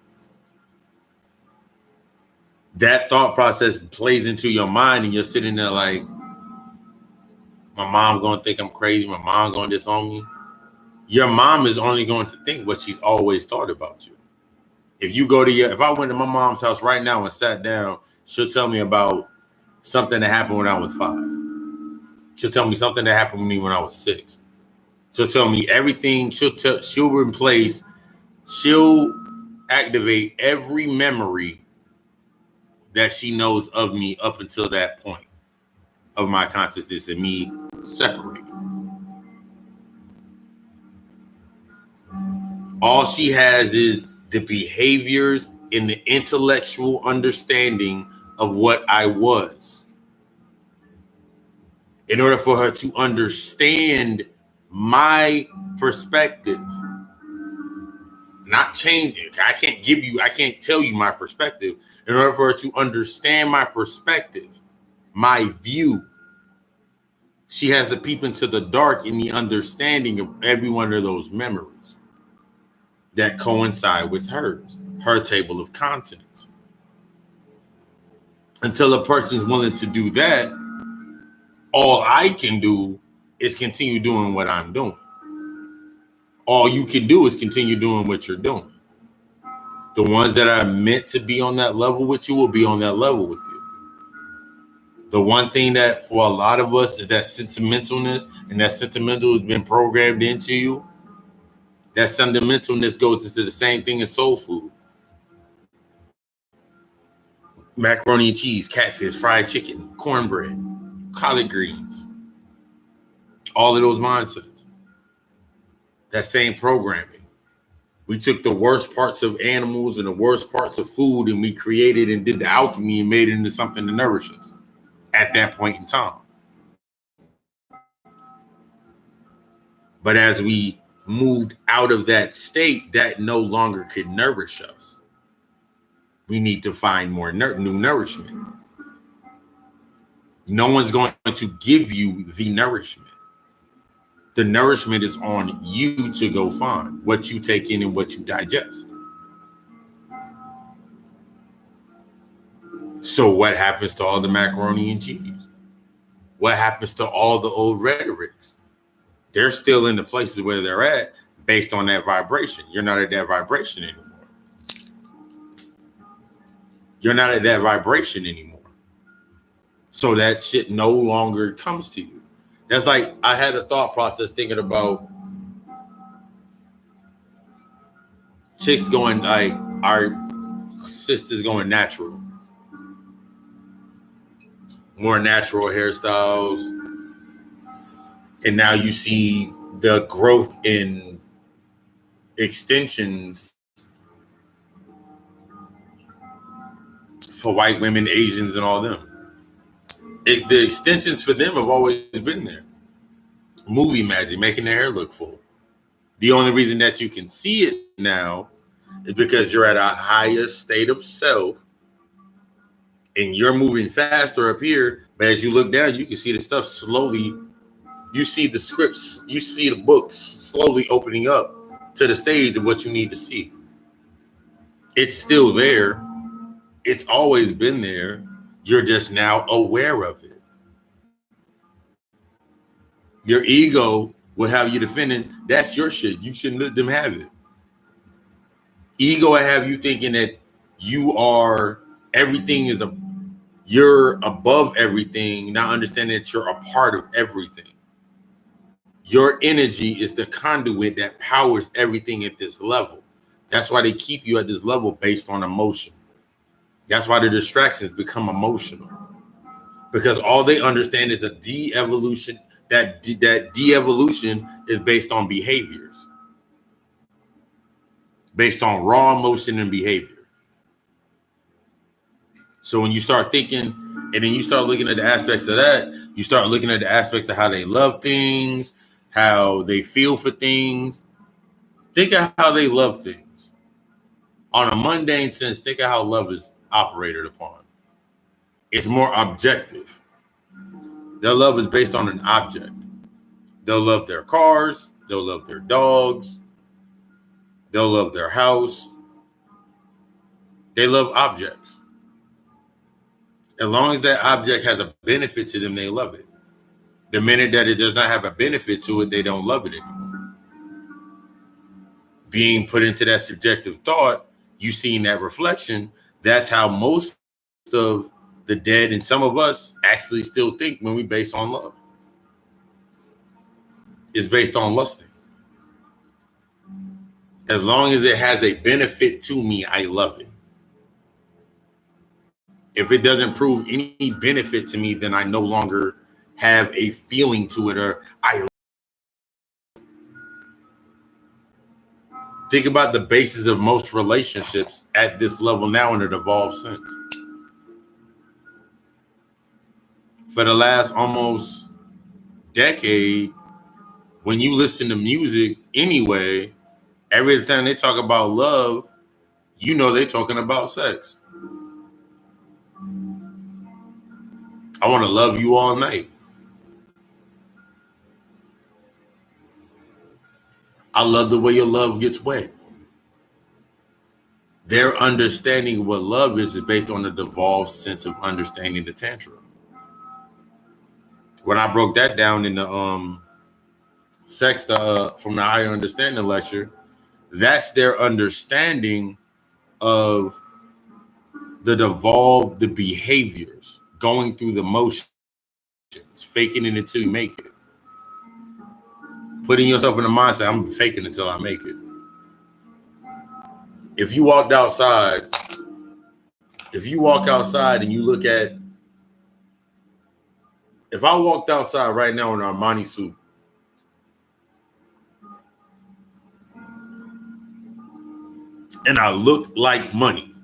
B: That thought process plays into your mind and you're sitting there like, my mom gonna think I'm crazy, my mom gonna disown me. Your mom is only going to think what she's always thought about you. If I went to my mom's house right now and sat down, she'll tell me about something that happened when I was 5. She'll tell me something that happened to me when I was 6. She'll tell me everything. She'll replace, she'll activate every memory that she knows of me up until that point of my consciousness and me separating. All she has is the behaviors and the intellectual understanding of what I was. In order for her to understand my perspective, not change it. I can't tell you my perspective. In order for her to understand my perspective, my view, she has to peep into the dark in the understanding of every one of those memories. that coincide with her table of contents. Until a person's willing to do that, all I can do is continue doing what I'm doing. All you can do is continue doing what you're doing. The ones that are meant to be on that level with you will be on that level with you. The one thing that for a lot of us is that sentimentalness, and that sentimental has been programmed into you. That sentimentalness goes into the same thing as soul food. Macaroni and cheese, catfish, fried chicken, cornbread, collard greens, all of those mindsets. That same programming. We took the worst parts of animals and the worst parts of food, and we created and did the alchemy and made it into something to nourish us at that point in time. But as we moved out of that state, that no longer could nourish us. We need to find more new nourishment. No one's going to give you the nourishment. The nourishment is on you to go find what you take in and what you digest. So what happens to all the macaroni and cheese? What happens to all the old rhetorics? They're still in the places where they're at based on that vibration. You're not at that vibration anymore. You're not at that vibration anymore. So that shit no longer comes to you. That's like I had a thought process thinking about chicks going like our sisters going natural. More natural hairstyles. And now you see the growth in extensions for white women, Asians, and all them. The extensions for them have always been there. Movie magic, making their hair look full. The only reason that you can see it now is because you're at a higher state of self and you're moving faster up here. But as you look down, you can see the stuff slowly. You see the scripts, you see the books slowly opening up to the stage of what you need to see. It's still there. It's always been there. You're just now aware of it. Your ego will have you defending, that's your shit. You shouldn't let them have it. Ego will have you thinking that you are, everything is you're above everything, not understanding that you're a part of everything. Your energy is the conduit that powers everything at this level. That's why they keep you at this level based on emotion. That's why the distractions become emotional. Because all they understand is a de-evolution. That de-evolution is based on behaviors. Based on raw emotion and behavior. So when you start thinking, and then you start looking at the aspects of that, you start looking at the aspects of how they love things, how they feel for things. Think of how they love things. On a mundane sense, think of how love is operated upon. It's more objective. Their love is based on an object. They'll love their cars. They'll love their dogs. They'll love their house. They love objects. As long as that object has a benefit to them, they love it. The minute that it does not have a benefit to it, they don't love it anymore. Being put into that subjective thought, you seeing that reflection, that's how most of the dead and some of us actually still think when we base on love. It's based on lusting. As long as it has a benefit to me, I love it. If it doesn't prove any benefit to me, then I no longer have a feeling to it, or I think about the basis of most relationships at this level now in an evolved sense. For the last almost decade, when you listen to music anyway, every time they talk about love, you know they're talking about sex. I want to love you all night. I love the way your love gets wet. Their understanding of what love is based on a devolved sense of understanding the tantra. When I broke that down in the sex from the higher understanding lecture, that's their understanding of the behaviors, going through the motions, faking it until you make it. Putting yourself in the mindset, I'm faking until I make it. If you walk outside and you look at, if I walked outside right now in an Armani suit, and I looked like money,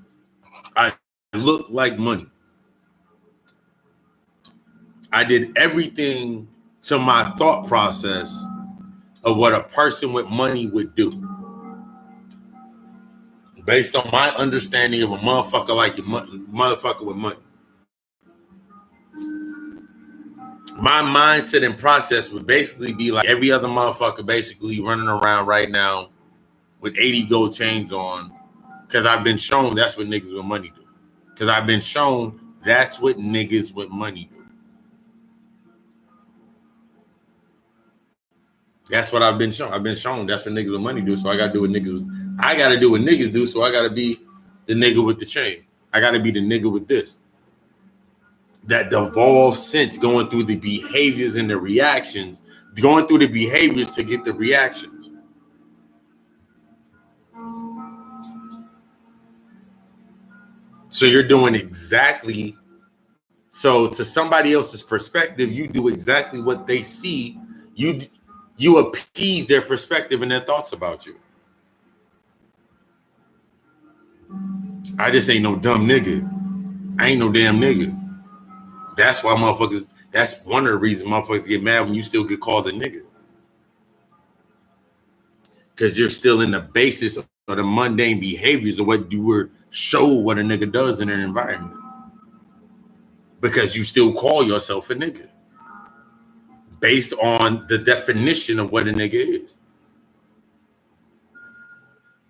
B: I did everything to my thought process of what a person with money would do, based on my understanding of a motherfucker like your motherfucker with money. My mindset and process would basically be like every other motherfucker basically running around right now with 80 gold chains on, because I've been shown that's what niggas with money do. Because I've been shown that's what niggas with money do. That's what I've been shown. I've been shown that's what niggas with money do. So I gotta do what niggas do. So I gotta be the nigga with the chain. I gotta be the nigga with this. That devolved sense, going through the behaviors and the reactions, going through the behaviors to get the reactions. So you're doing exactly, so to somebody else's perspective, you do exactly what they see. You appease their perspective and their thoughts about you. I just ain't no dumb nigga. I ain't no damn nigga. That's why motherfuckers, that's one of the reasons motherfuckers get mad when you still get called a nigga. Because you're still in the basis of the mundane behaviors of what you were showed what a nigga does in an environment. Because you still call yourself a nigga based on the definition of what a nigga is.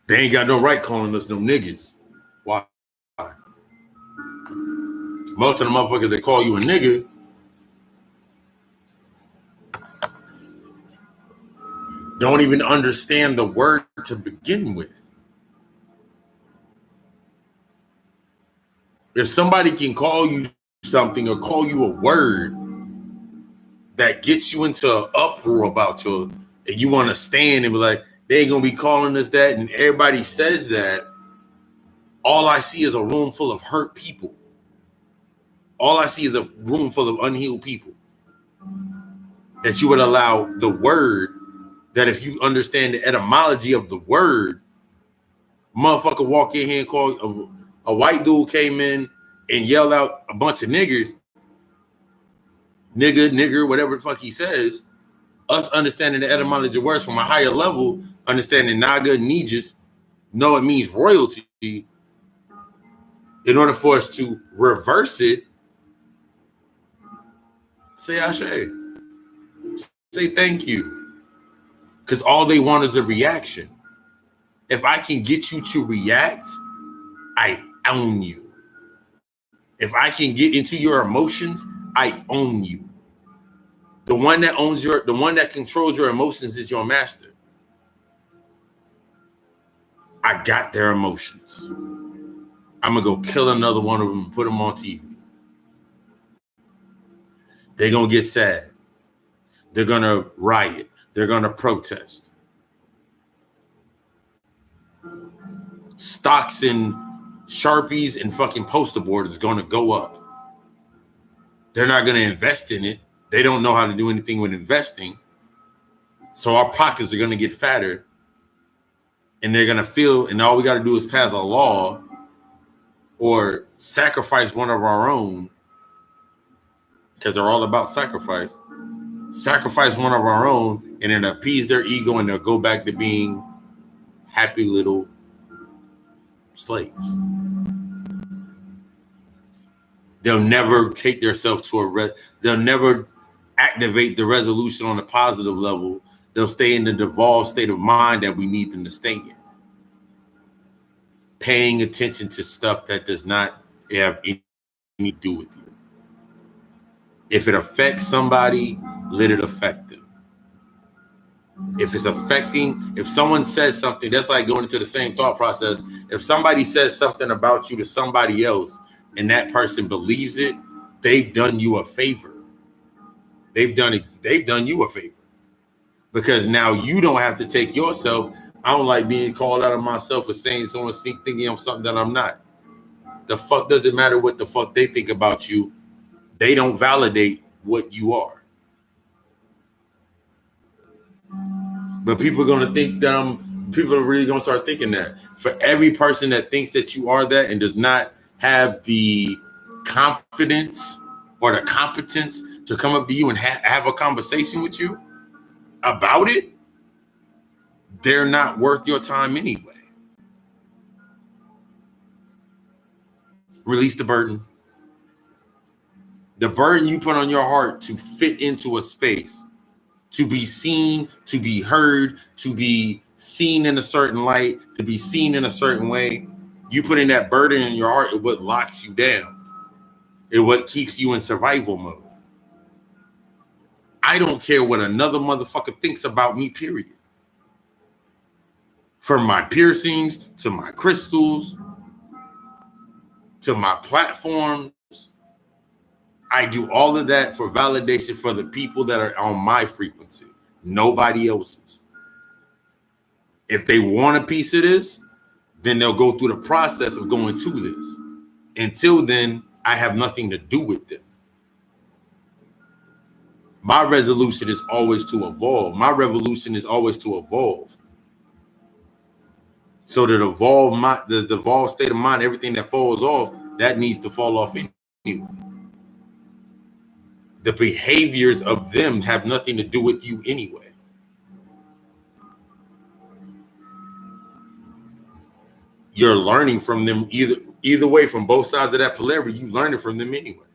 B: They ain't got no right calling us no niggas. Why? Most of the motherfuckers that call you a nigga don't even understand the word to begin with. If somebody can call you something or call you a word that gets you into an uproar about you, and you want to stand and be like, they ain't gonna be calling us that, and everybody says that, all I see is a room full of hurt people. All I see is a room full of unhealed people. That you would allow the word, that if you understand the etymology of the word, motherfucker walk in here and call a white dude came in and yelled out a bunch of niggers, nigger, whatever the fuck he says. Us understanding the etymology of words from a higher level, understanding Naga, Nijas, know it means royalty. In order for us to reverse it, say Ashe. Say thank you. Because all they want is a reaction. If I can get you to react, I own you. If I can get into your emotions, I own you. The one that controls your emotions is your master. I got their emotions. I'm gonna go kill another one of them and put them on TV. They're gonna get sad. They're gonna riot. They're gonna protest. Stocks and Sharpies and fucking poster boards is gonna go up. They're not gonna invest in it. They don't know how to do anything with investing. So our pockets are gonna get fatter. And they're gonna feel, and all we gotta do is pass a law or sacrifice one of our own, because they're all about sacrifice. Sacrifice one of our own, and then appease their ego, and they'll go back to being happy little slaves. They'll never take themselves to they'll never activate the resolution on a positive level. They'll stay in the devolved state of mind that we need them to stay in. paying attention to stuff that does not have anything to do with you. If it affects somebody, let it affect them. If someone says something, that's like going into the same thought process. If somebody says something about you to somebody else and that person believes it, they've done you a favor. They've done you a favor, because now you don't have to take yourself. I don't like being called out of myself for saying someone thinking I'm something that I'm not. The fuck does it matter what the fuck they think about you? They don't validate what you are. But people are gonna think that people are really gonna start thinking that. For every person that thinks that you are that and does not have the confidence or the competence to come up to you and have a conversation with you about it, they're not worth your time anyway. Release the burden. The burden you put on your heart to fit into a space, to be seen, to be heard, to be seen in a certain light, to be seen in a certain way. You putting that burden in your heart is what locks you down. It's what keeps you in survival mode. I don't care what another motherfucker thinks about me, period. From my piercings, to my crystals, to my platforms. I do all of that for validation for the people that are on my frequency, nobody else's. If they want a piece of this, then they'll go through the process of going to this. Until then, I have nothing to do with them. My resolution is always to evolve. My revolution is always to evolve. So that the evolved state of mind, everything that falls off, that needs to fall off anyway. The behaviors of them have nothing to do with you anyway. You're learning from them either way, from both sides of that polarity. You learning from them anyway.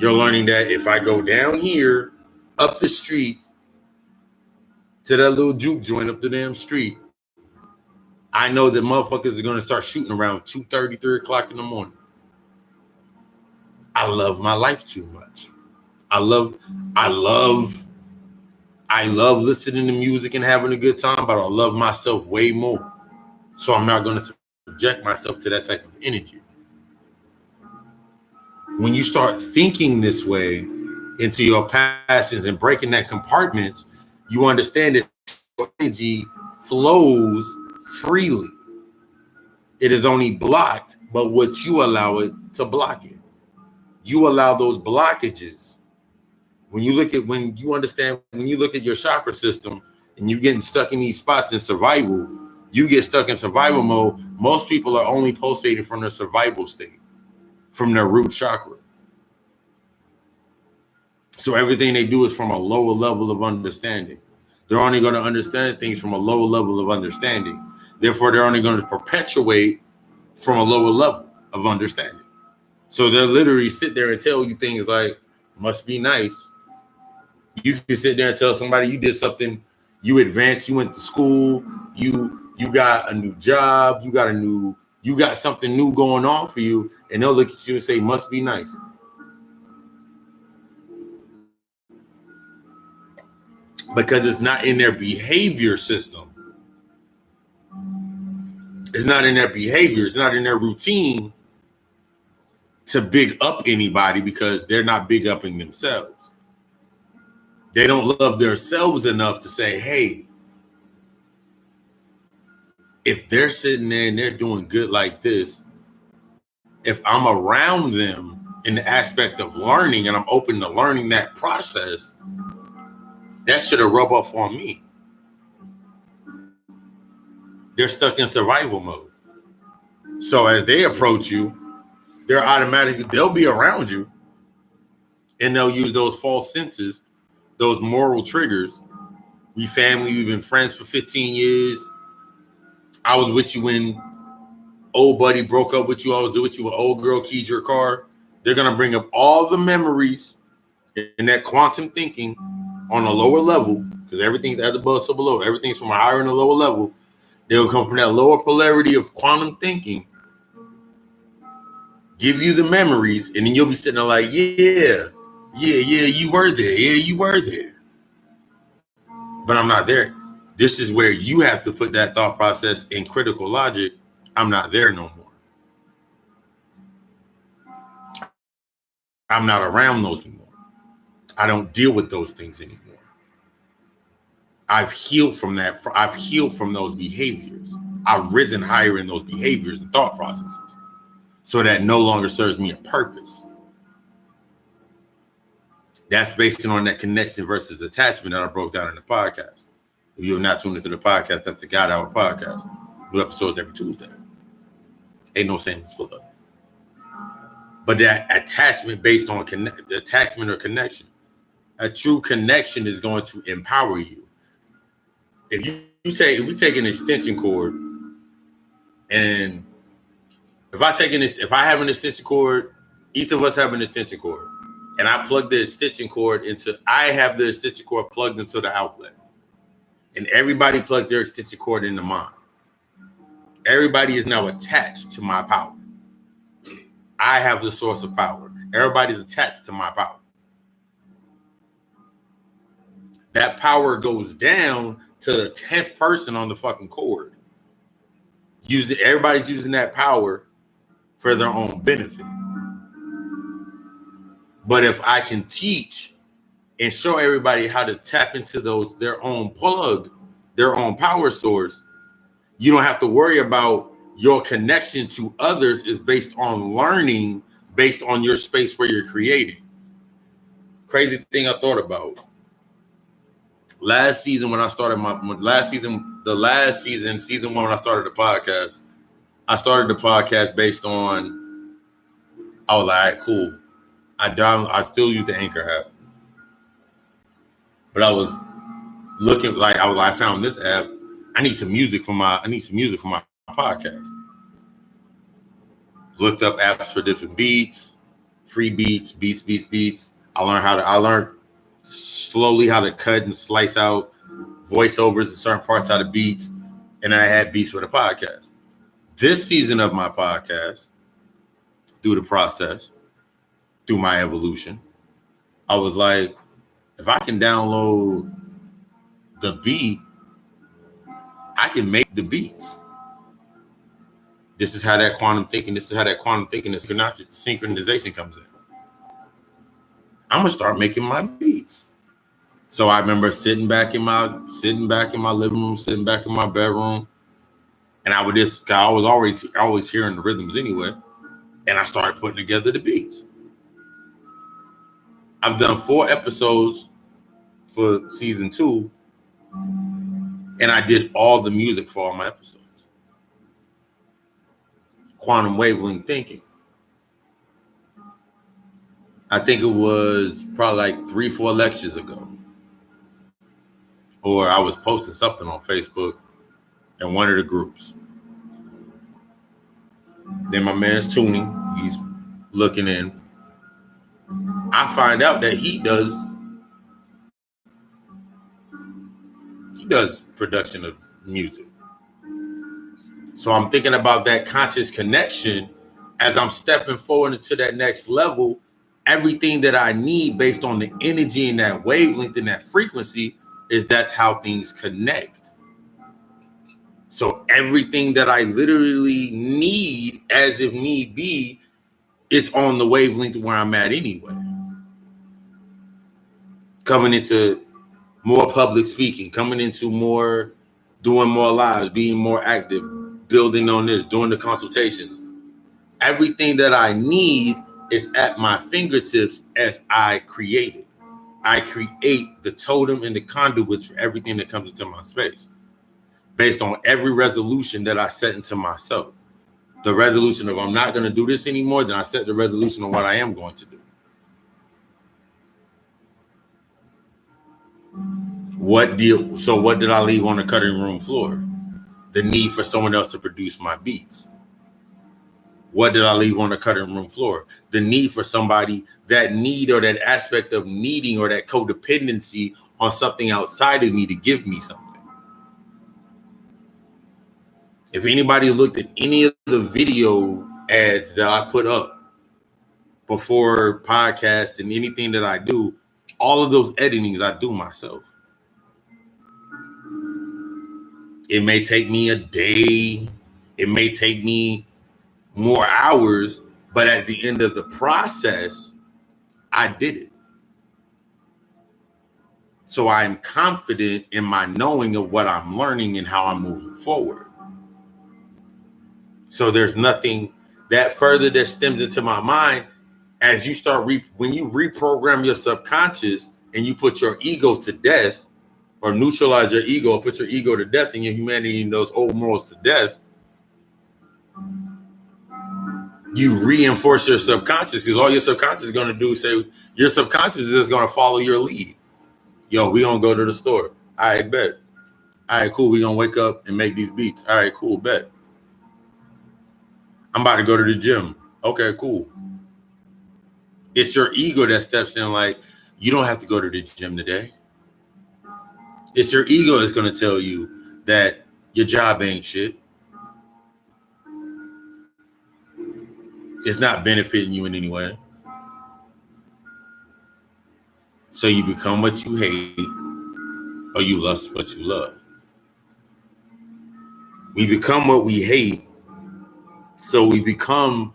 B: You're learning that if I go down here, up the street, to that little juke joint up the damn street, I know that motherfuckers are going to start shooting around 2:30, 3 o'clock in the morning. I love my life too much. I love listening to music and having a good time, but I love myself way more. So I'm not going to subject myself to that type of energy. When you start thinking this way into your passions and breaking that compartment, you understand that your energy flows freely. It is only blocked, but what you allow it to block it. You allow those blockages. When you look at your chakra system and you're getting stuck in these spots in survival, you get stuck in survival mode. Most people are only pulsating from their survival state, from their root chakra. So everything they do is from a lower level of understanding. They're only going to understand things from a lower level of understanding. Therefore, they're only going to perpetuate from a lower level of understanding. So they'll literally sit there and tell you things like, must be nice. You can sit there and tell somebody you did something, you advanced, you went to school, you got a new job, you got something new going on for you, and they'll look at you and say, must be nice. Because it's not in their behavior system. It's not in their behavior. It's not in their routine to big up anybody, because they're not big upping themselves. They don't love themselves enough to say, hey, if they're sitting there and they're doing good like this, if I'm around them in the aspect of learning and I'm open to learning that process, that should have rubbed off on me. They're stuck in survival mode. So as they approach you, they'll be around you, and they'll use those false senses, those moral triggers. We family, we've been friends for 15 years. I was with you when old buddy broke up with you. I was with you when old girl keyed your car. They're going to bring up all the memories in that quantum thinking on a lower level, because everything's as above, so below. Everything's from a higher and a lower level. They'll come from that lower polarity of quantum thinking, give you the memories, and then you'll be sitting there like, yeah, you were there. Yeah, you were there. But I'm not there. This is where you have to put that thought process in critical logic. I'm not there no more. I'm not around those anymore. I don't deal with those things anymore. I've healed from that. I've healed from those behaviors. I've risen higher in those behaviors and thought processes. So that no longer serves me a purpose. That's based on that connection versus attachment that I broke down in the podcast. If you have not tuned into the podcast, that's the God Hour podcast. New episodes every Tuesday. Ain't no sameness pull up. But that attachment based on attachment or connection. A true connection is going to empower you. If we take an extension cord, and if I have an extension cord, each of us have an extension cord, and I plug the extension cord I have the extension cord plugged into the outlet, and everybody plugs their extension cord into mine. Everybody is now attached to my power. I have the source of power. Everybody's attached to my power. That power goes down to the 10th person on the fucking cord. Everybody's using that power for their own benefit. But if I can teach and show everybody how to tap into their own plug, their own power source, you don't have to worry about your connection to others is based on learning, based on your space where you're creating. Crazy thing I thought about. Last season when I started season one when I started the podcast, I started the podcast based on, I was like, all right, cool. I still use the Anchor app. But I was looking like I found this app. I need some music for my podcast. Looked up apps for different beats, free beats. I learned slowly how to cut and slice out voiceovers in certain parts out of beats, and I had beats for the podcast. This season of my podcast, through the process, through my evolution, I was like, if I can download the beat, I can make the beats. This is how that quantum thinking and synchronization comes in. I'm gonna start making my beats. So I remember sitting back in my living room, sitting back in my bedroom, and I was always hearing the rhythms anyway, and I started putting together the beats. I've done 4 episodes for season 2, and I did all the music for all my episodes. Quantum wavelength thinking. I think it was probably like 3-4 lectures ago. Or I was posting something on Facebook in one of the groups. Then my man's tuning. He's looking in. I find out that he does production of music. So I'm thinking about that conscious connection as I'm stepping forward into that next level. Everything that I need based on the energy and that wavelength and that frequency that's how things connect. So everything that I literally need, as if need be, is on the wavelength where I'm at anyway. Coming into more public speaking, coming into more, doing more lives, being more active, building on this, doing the consultations. Everything that I need is at my fingertips as I create it. I create the totem and the conduits for everything that comes into my space based on every resolution that I set into myself. The resolution of I'm not going to do this anymore, then I set the resolution of what I am going to do. What did I leave on the cutting room floor? The need for someone else to produce my beats. What did I leave on the cutting room floor? The need for somebody, that need or that aspect of needing or that codependency on something outside of me to give me something. If anybody looked at any of the video ads that I put up before podcasts and anything that I do, all of those editings I do myself. It may take me a day. It may take me more hours, but at the end of the process, I did it. So I'm confident in my knowing of what I'm learning and how I'm moving forward. So there's nothing that further that stems into my mind as you start, when you reprogram your subconscious and you put your ego to death or neutralize your ego, or put your ego to death and your humanity and those old morals to death, you reinforce your subconscious, because all your subconscious is going to do is say, your subconscious is just going to follow your lead. Yo, we going to go to the store. All right, bet. All right, cool. We going to wake up and make these beats. All right, cool, bet. I'm about to go to the gym. Okay, cool. It's your ego that steps in like, you don't have to go to the gym today. It's your ego that's going to tell you that your job ain't shit. It's not benefiting you in any way. So you become what you hate, or you lust what you love. We become what we hate. So we become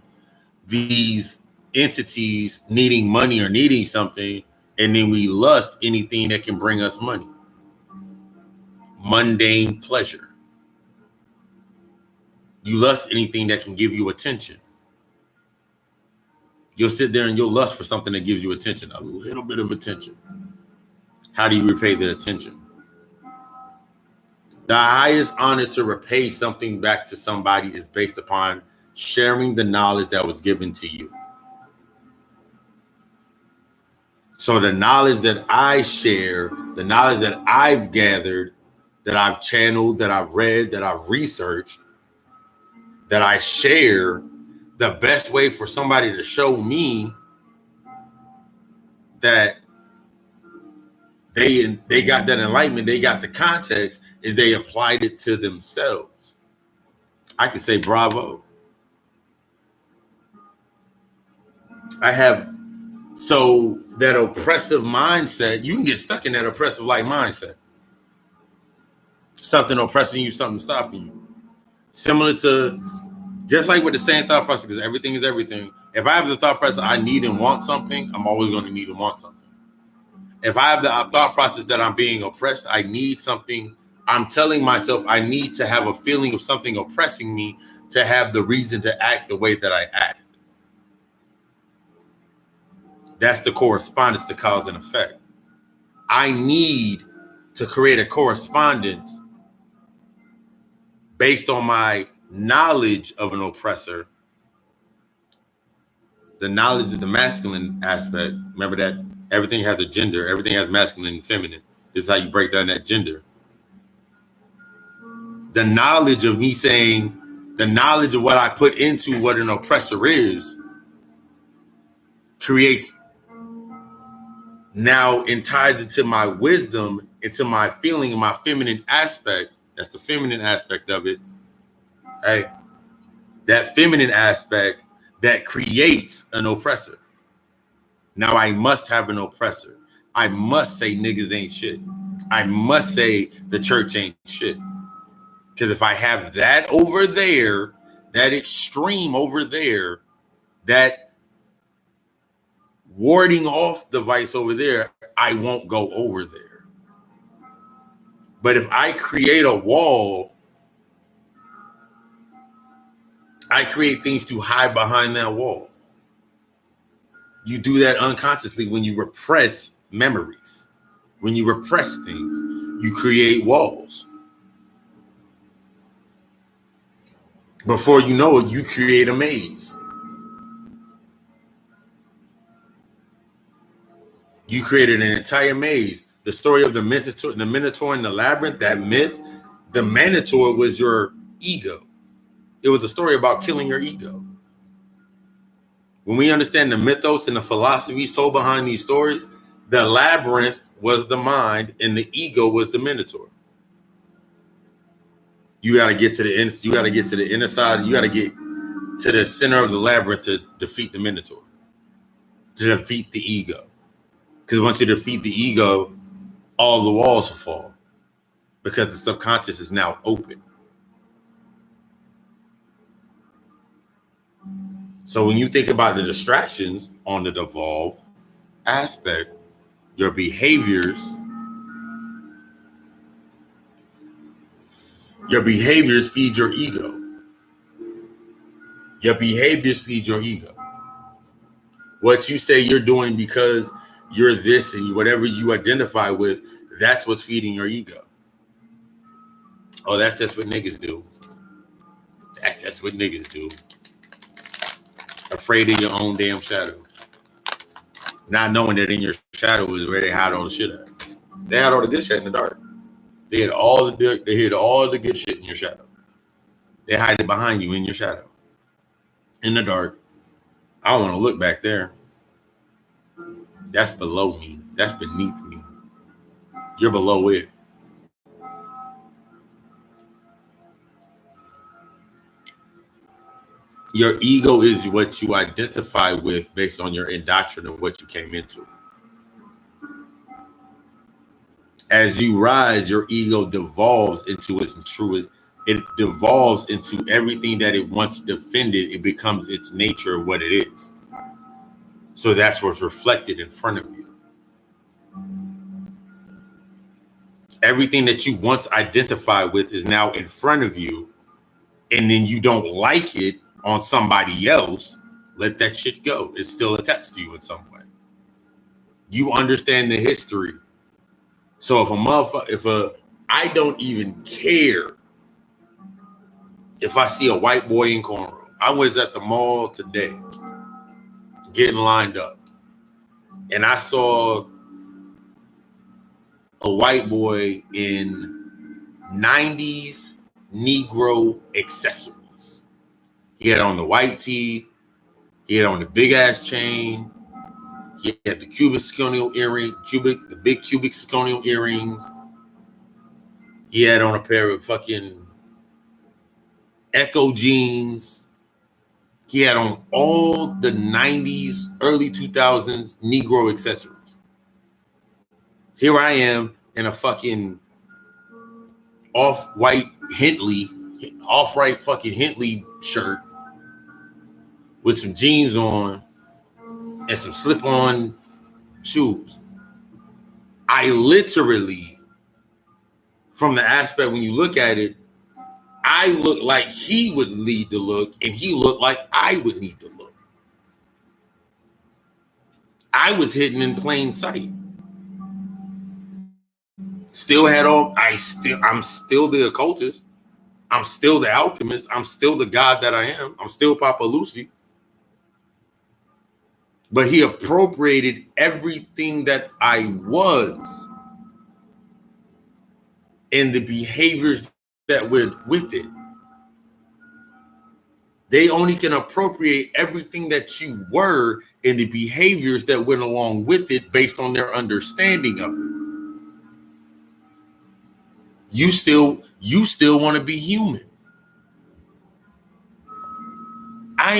B: these entities needing money or needing something, and then we lust anything that can bring us money. Mundane pleasure. You lust anything that can give you attention. You'll sit there and you'll lust for something that gives you attention, a little bit of attention. How do you repay the attention? The highest honor to repay something back to somebody is based upon sharing the knowledge that was given to you. So the knowledge that I share, the knowledge that I've gathered, that I've channeled, that I've read, that I've researched, that I share, the best way for somebody to show me that they got that enlightenment, they got the context, is they applied it to themselves. I can say bravo. I have, so that oppressive mindset, you can get stuck in that oppressive like mindset. Something oppressing you, something stopping you. Similar to, just like with the same thought process, because everything is everything. If I have the thought process I need and want something, I'm always going to need and want something. If I have the thought process that I'm being oppressed, I need something. I'm telling myself I need to have a feeling of something oppressing me to have the reason to act the way that I act. That's the correspondence to cause and effect. I need to create a correspondence based on my knowledge of an oppressor. The knowledge is the masculine aspect. Remember that everything has a gender. Everything has masculine and feminine. This is how you break down that gender. The knowledge of me saying, the knowledge of what I put into what an oppressor is, creates now and ties into my wisdom, into my feeling and my feminine aspect. That's the feminine aspect of it. Hey, that feminine aspect that creates an oppressor. Now I must have an oppressor. I must say niggas ain't shit. I must say the church ain't shit. Because if I have that over there, that extreme over there, that warding off device over there, I won't go over there. But if I create a wall, I create things to hide behind that wall. You do that unconsciously when you repress memories. When you repress things, you create walls. Before you know it, you create a maze. You created an entire maze. The story of the Minotaur and the Labyrinth, that myth, the Minotaur was your ego. It was a story about killing your ego. When we understand the mythos and the philosophies told behind these stories, the labyrinth was the mind and the ego was the Minotaur. You got to get to the end. You got to get to the inner side. You got to get to the center of the labyrinth to defeat the Minotaur, to defeat the ego. Because once you defeat the ego, all the walls will fall because the subconscious is now open. So when you think about the distractions on the devolve aspect, your behaviors feed your ego. Your behaviors feed your ego. What you say you're doing because you're this and whatever you identify with, that's what's feeding your ego. Oh, that's just what niggas do. That's what niggas do. Afraid of your own damn shadow. Not knowing that in your shadow is where they hide all the shit at. They hide all the good shit in the dark. They hid all the good shit in your shadow. They hide it behind you in your shadow. In the dark. I don't want to look back there. That's below me. That's beneath me. You're below it. Your ego is what you identify with based on your indoctrination of what you came into. As you rise, your ego devolves into its truest. It devolves into everything that it once defended. It becomes its nature of what it is. So that's what's reflected in front of you. Everything that you once identified with is now in front of you, and then you don't like it on somebody else. Let that shit go. It's still attached to you in some way. You understand the history. So I don't even care if I see a white boy in cornrow. I was at the mall today getting lined up, and I saw a white boy in 90s Negro accessories. He had on the white tee, he had on the big ass chain, he had the the big cubic zirconial earrings. He had on a pair of fucking Echo jeans. He had on all the 90s, early 2000s Negro accessories. Here I am in a fucking off-white fucking Hentley shirt with some jeans on and some slip-on shoes. I literally, from the aspect when you look at it, I look like he would lead the look, and he looked like I would need to look. I was hidden in plain sight. Still had all. I'm still the occultist. I'm still the alchemist. I'm still the god that I am. I'm still Papa Lucy. But he appropriated everything that I was and the behaviors that went with it. They only can appropriate everything that you were and the behaviors that went along with it based on their understanding of it. You still want to be human. I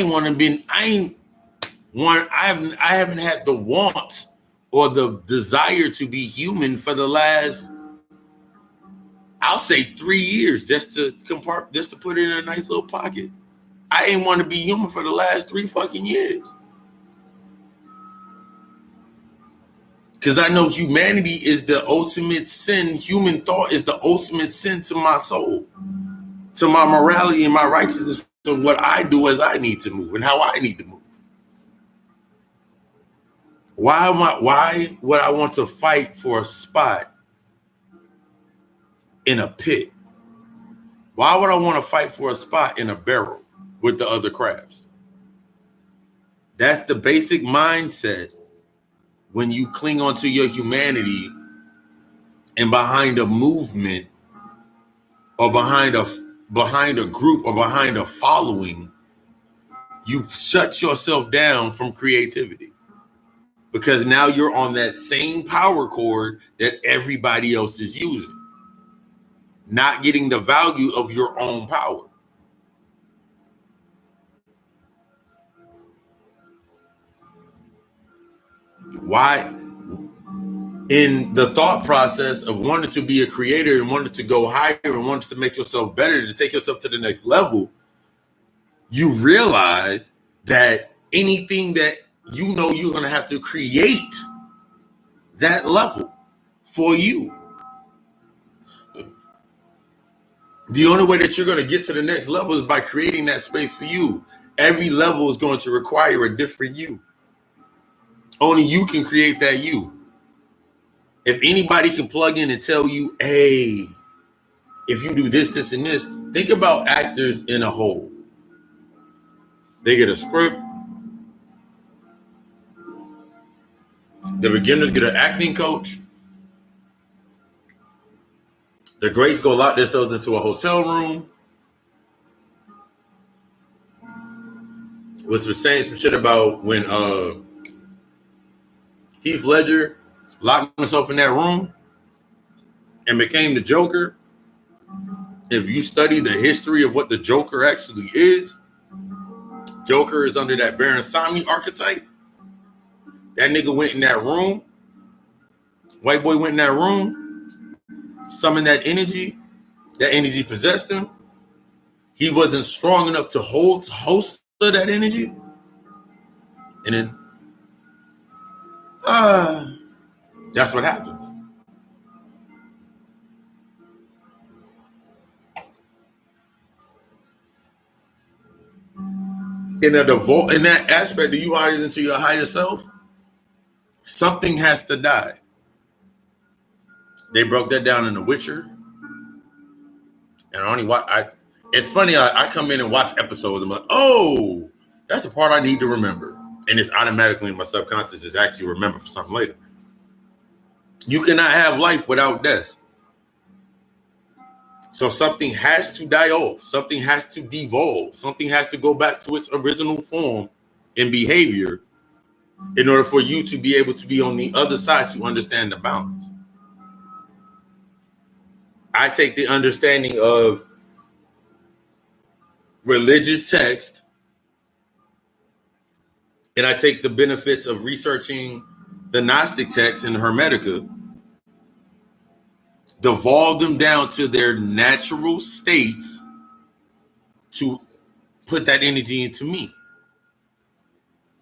B: haven't had the want or the desire to be human for the last, I'll say 3 years, just to put it in a nice little pocket. I ain't want to be human for the last 3 fucking years. Because I know humanity is the ultimate sin. Human thought is the ultimate sin to my soul, to my morality and my righteousness, to what I do as I need to move and how I need to move. Why would I want to fight for a spot in a pit? Why would I want to fight for a spot in a barrel with the other crabs? That's the basic mindset when you cling onto your humanity and behind a movement or behind a group or behind a following, you shut yourself down from creativity. Because now you're on that same power cord that everybody else is using. not getting the value of your own power. Why? In the thought process of wanting to be a creator and wanting to go higher and wanting to make yourself better, to take yourself to the next level, you realize that anything that you know you're going to have to create that level for you. The only way that you're going to get to the next level is by creating that space for you. Every level is going to require a different you. Only you can create that you. If anybody can plug in and tell you, hey, if you do this, this, and this, think about actors in a whole. They get a script. The beginners get an acting coach. The greats go lock themselves into a hotel room. Which was saying some shit about when Heath Ledger locked himself in that room and became the Joker. If you study the history of what the Joker actually is, Joker is under that Baron Samedi archetype. That nigga went in that room. White boy went in that room, summoned that energy. That energy possessed him. He wasn't strong enough to host that energy. And then, that's what happened. In that aspect of you rising into your higher self, something has to die. They broke that down in The Witcher. And I only watch. It's funny. I come in and watch episodes. I'm like, oh, that's a part I need to remember, and it's automatically in my subconscious. Is actually remember for something later. You cannot have life without death. So something has to die off. Something has to devolve. Something has to go back to its original form and behavior in order for you to be able to be on the other side to understand the balance. I take the understanding of religious text and I take the benefits of researching the Gnostic text and Hermetica, devolve them down to their natural states to put that energy into me.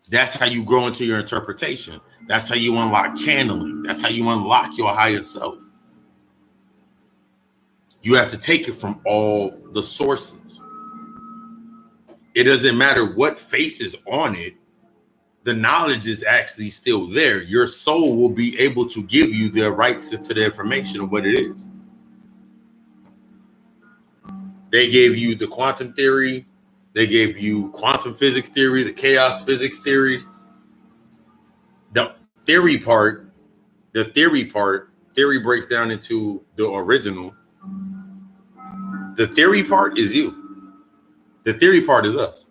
B: That's how you grow into your interpretation. That's how you unlock channeling. That's how you unlock your higher self. You have to take it from all the sources. It doesn't matter what face is on it. The knowledge is actually still there. Your soul will be able to give you the rights to the information of what it is. They gave you the quantum theory. They gave you quantum physics theory, the chaos physics theory. The theory part breaks down into the original. The theory part is you. The theory part is us.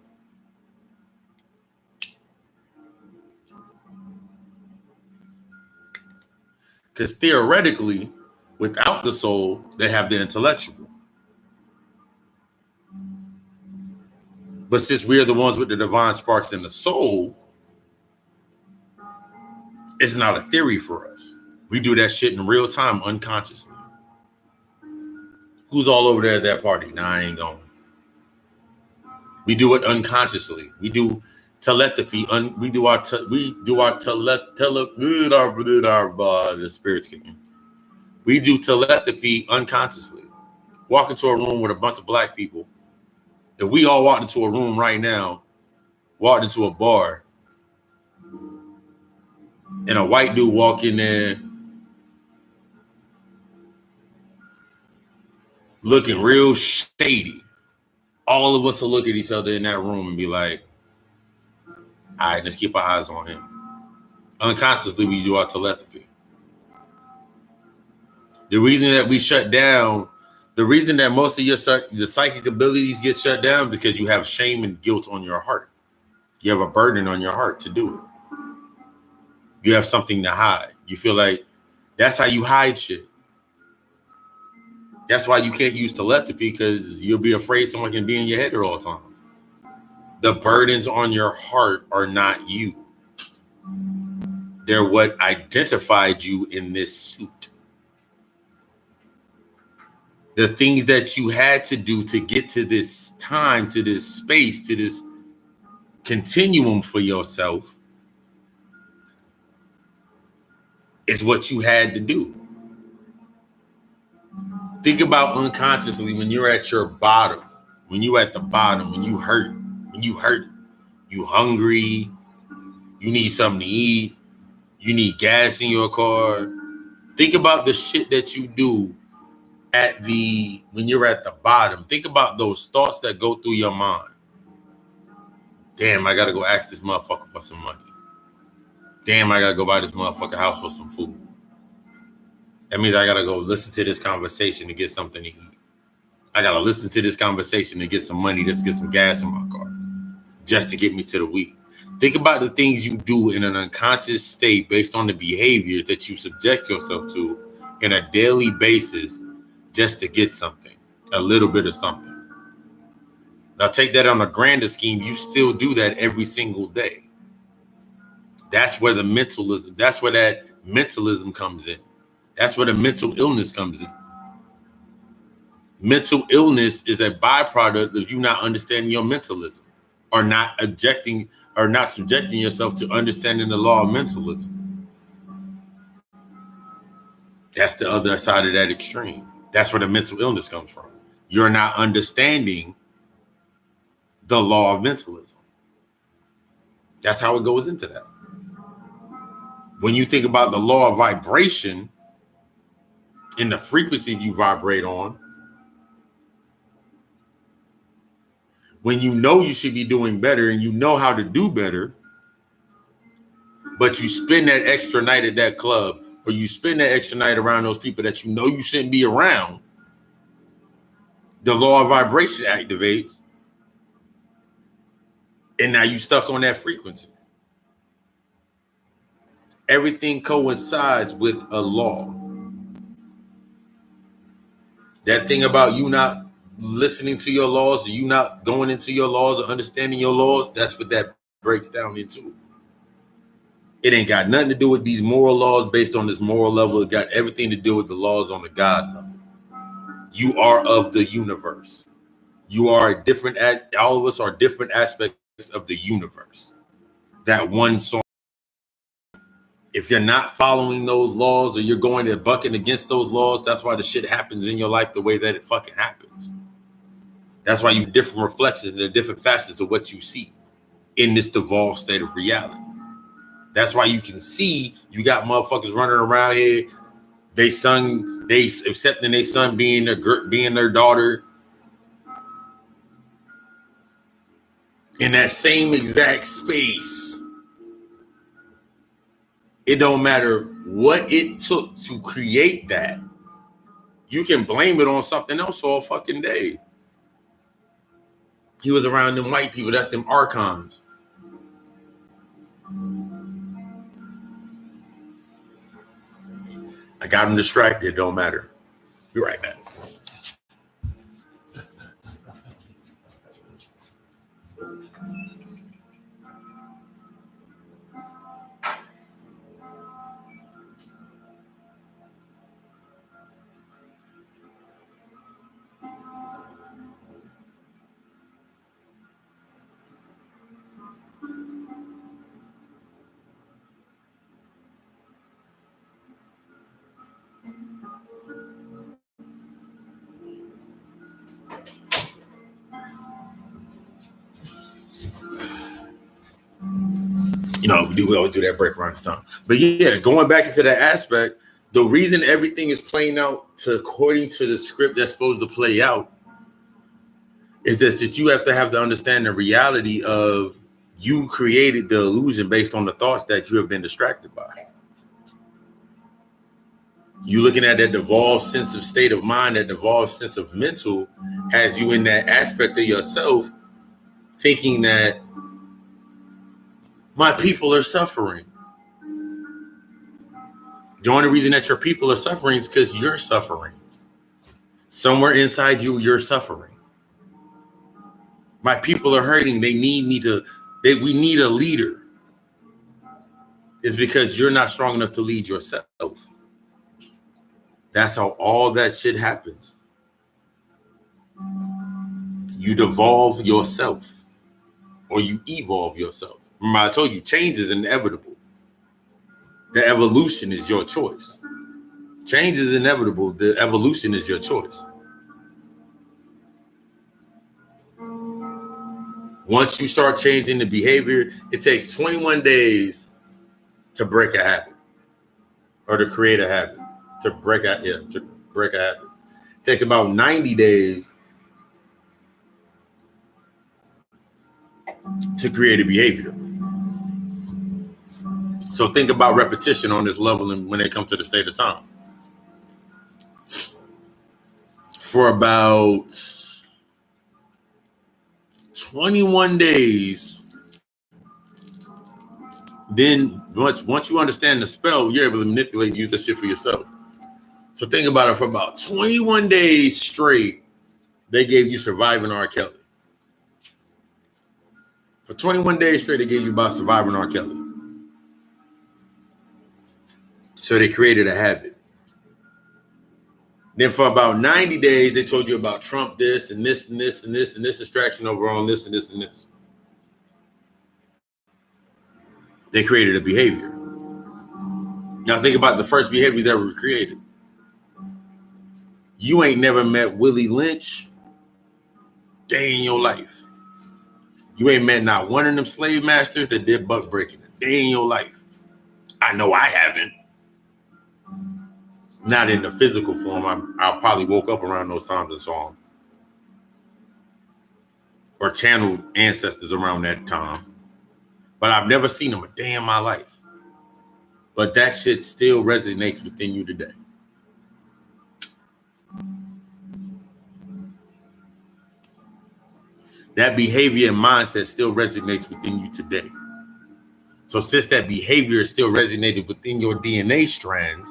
B: Because theoretically, without the soul, they have the intellectual. But since we are the ones with the divine sparks in the soul, it's not a theory for us. We do that shit in real time, unconsciously. Who's all over there at that party? Nah, I ain't going. We do it unconsciously. We do telepathy. The spirit's kicking. We do telepathy unconsciously. Walk into a room with a bunch of black people. If we all walked into a room right now, walked into a bar, and a white dude walk in there looking real shady, all of us will look at each other in that room and be like, all right, let's keep our eyes on him. Unconsciously, we do our telepathy. The reason that we shut down, the reason that most of your psychic abilities get shut down is because you have shame and guilt on your heart. You have a burden on your heart to do it. You have something to hide. You feel like that's how you hide shit. That's why you can't use telepathy, because you'll be afraid someone can be in your head at all times. The burdens on your heart are not you. They're what identified you in this suit. The things that you had to do to get to this time, to this space, to this continuum for yourself is what you had to do. Think about unconsciously when you're at your bottom, when you at the bottom, when you hurt, you hungry, you need something to eat, you need gas in your car. Think about the shit that you do when you're at the bottom. Think about those thoughts that go through your mind. Damn, I gotta go ask this motherfucker for some money. Damn, I gotta go buy this motherfucker house for some food. That means I gotta go listen to this conversation to get something to eat. I gotta listen to this conversation to get some money, just to get some gas in my car, just to get me to the week. Think about the things you do in an unconscious state based on the behaviors that you subject yourself to in a daily basis just to get something, a little bit of something. Now take that on a grander scheme, you still do that every single day. That's where that mentalism comes in. That's where the mental illness comes in. Mental illness is a byproduct of you not understanding your mentalism, or not subjecting yourself to understanding the law of mentalism. That's the other side of that extreme. That's where the mental illness comes from. You're not understanding the law of mentalism. That's how it goes into that. When you think about the law of vibration and the frequency you vibrate on, when you know you should be doing better and you know how to do better, but you spend that extra night at that club, or you spend that extra night around those people that you know you shouldn't be around, the law of vibration activates, and now you stuck on that frequency. Everything coincides with a law. That thing about you not listening to your laws, or you not going into your laws or understanding your laws, that's what that breaks down into. It ain't got nothing to do with these moral laws based on this moral level. It got everything to do with the laws on the God level. You are of the universe. You are all of us are different aspects of the universe. That one song. If you're not following those laws, or you're going to bucking against those laws, that's why the shit happens in your life the way that it fucking happens. That's why you have different reflections and the different facets of what you see in this devolved state of reality. That's why you can see you got motherfuckers running around here. They accepting their son being their daughter in that same exact space. It don't matter what it took to create that. You can blame it on something else all fucking day. He was around them white people. That's them archons. I got him distracted. It don't matter. Be right back. We always do that break around this time. But yeah, going back into that aspect, the reason everything is playing out according to the script that's supposed to play out is that you have to have to understand the reality of you created the illusion based on the thoughts that you have been distracted by. You looking at that devolved sense of state of mind, that devolved sense of mental has you in that aspect of yourself thinking that my people are suffering. The only reason that your people are suffering is because you're suffering. Somewhere inside you, you're suffering. My people are hurting. They need me to, we need a leader. It's because you're not strong enough to lead yourself. That's how all that shit happens. You devolve yourself or you evolve yourself. Remember, I told you change is inevitable. The evolution is your choice. Change is inevitable. The evolution is your choice. Once you start changing the behavior, it takes 21 days to break a habit or to create a habit. To break a habit. It takes about 90 days to create a behavior. So think about repetition on this level and when it comes to the state of time. For about 21 days, then once you understand the spell, you're able to manipulate and use that shit for yourself. So think about it. For about 21 days straight, they gave you Surviving R. Kelly. For 21 days straight, they gave you about Surviving R. Kelly. So they created a habit. Then for about 90 days, they told you about Trump this and this and this and this and this distraction over on this and this and this. They created a behavior. Now think about the first behaviors that were created. You ain't never met Willie Lynch day in your life. You ain't met not one of them slave masters that did buck breaking a day in your life. I know I haven't. Not in the physical form. I probably woke up around those times and saw them. Or channeled ancestors around that time. But I've never seen them a day in my life. But that shit still resonates within you today. That behavior and mindset still resonates within you today. So since that behavior is still resonated within your DNA strands,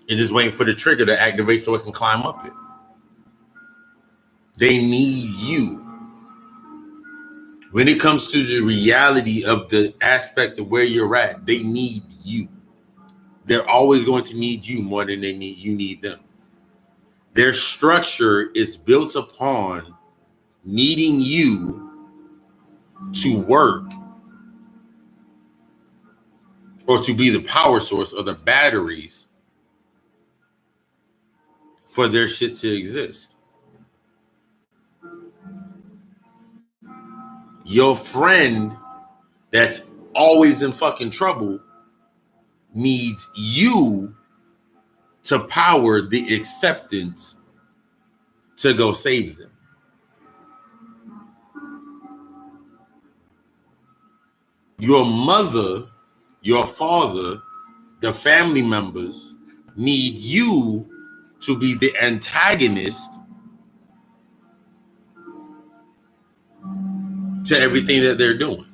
B: it's just waiting for the trigger to activate so it can climb up it. They need you. When it comes to the reality of the aspects of where you're at, they need you. They're always going to need you more than you need them. Their structure is built upon needing you to work or to be the power source or the batteries for their shit to exist. Your friend that's always in fucking trouble needs you to power the acceptance to go save them. Your mother, your father, the family members need you to be the antagonist to everything that they're doing.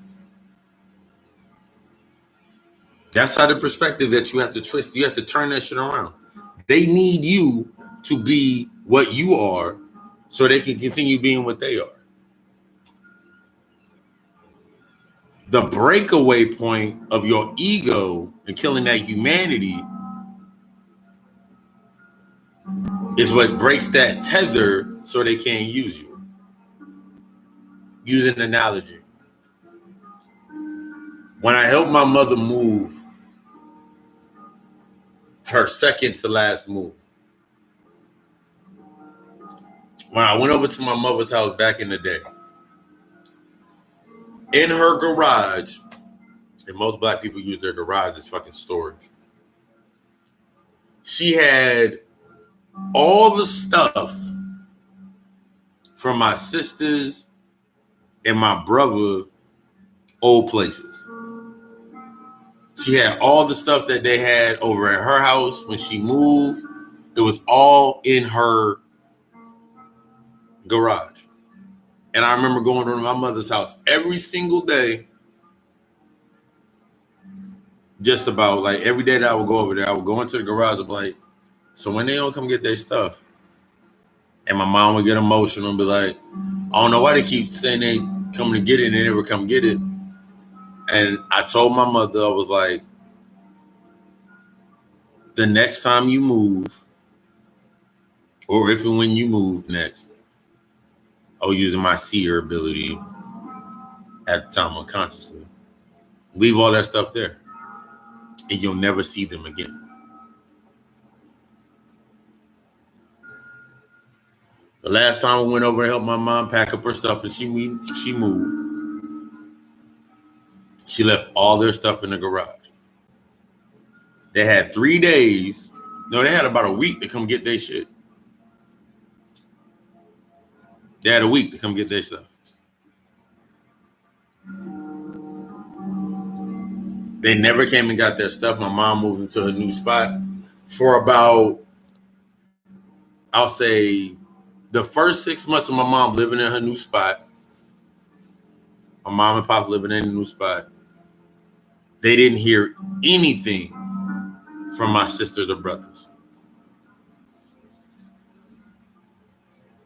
B: That's how the perspective that you have to twist. You have to turn that shit around. They need you to be what you are so they can continue being what they are. The breakaway point of your ego and killing that humanity is what breaks that tether so they can't use you. Use an analogy. When I helped my mother move, her second to last move, when I went over to my mother's house back in the day, in her garage, and most black people use their garage as fucking storage, she had all the stuff from my sisters and my brother old places. She had all the stuff that they had over at her house when she moved. It was all in her garage. And I remember going to my mother's house every single day. Just about like every day that I would go over there, I would go into the garage and be like, So when they don't come get their stuff, and my mom would get emotional and be like, I don't know why they keep saying they coming to get it and they never come get it. And I told my mother, I was like, the next time you move, or if and when you move next, I was using my seer ability at the time unconsciously. Leave all that stuff there, and you'll never see them again. The last time I went over and helped my mom pack up her stuff, and she moved. She left all their stuff in the garage. They had 3 days. No, they had about a week to come get their shit. They had a week to come get their stuff. They never came and got their stuff. My mom moved into her new spot for about, I'll say, the first 6 months of my mom living in her new spot. My mom and pop living in a new spot. They didn't hear anything from my sisters or brothers.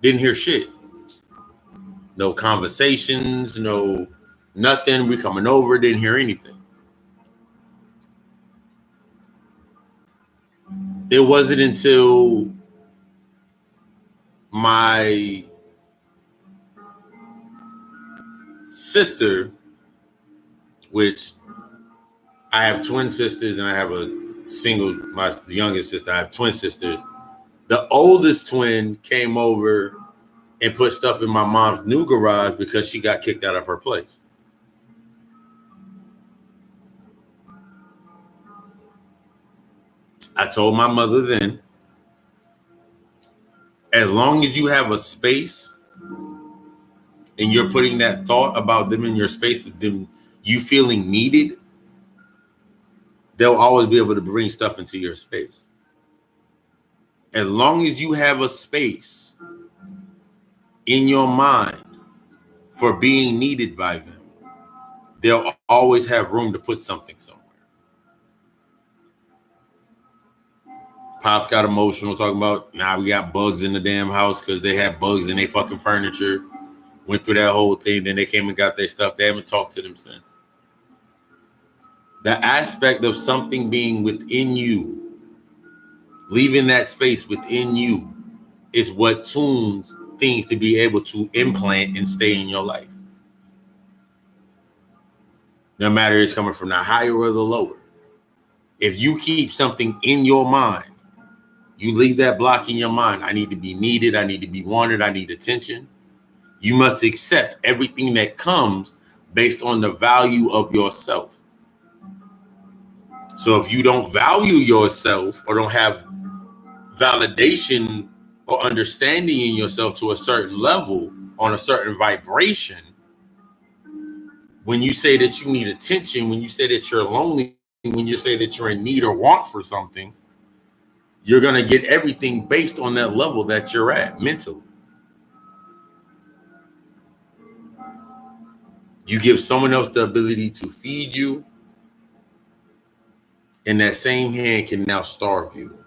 B: Didn't hear shit. No conversations, no nothing. We coming over, didn't hear anything. It wasn't until my sister, which I have twin sisters and I have my youngest sister. I have twin sisters. The oldest twin came over and put stuff in my mom's new garage because she got kicked out of her place. I told my mother then, as long as you have a space and you're putting that thought about them in your space, them you feeling needed, they'll always be able to bring stuff into your space. As long as you have a space in your mind for being needed by them, they'll always have room to put something somewhere. Pops got emotional talking about, we got bugs in the damn house because they had bugs in their fucking furniture. Went through that whole thing. Then they came and got their stuff. They haven't talked to them since. The aspect of something being within you, leaving that space within you, is what tunes things to be able to implant and stay in your life. No matter it's coming from the higher or the lower. If you keep something in your mind, you leave that block in your mind. I need to be needed. I need to be wanted. I need attention. You must accept everything that comes based on the value of yourself. So if you don't value yourself or don't have validation or understanding in yourself to a certain level on a certain vibration, when you say that you need attention, when you say that you're lonely, when you say that you're in need or want for something, you're going to get everything based on that level that you're at mentally. You give someone else the ability to feed you, and that same hand can now starve you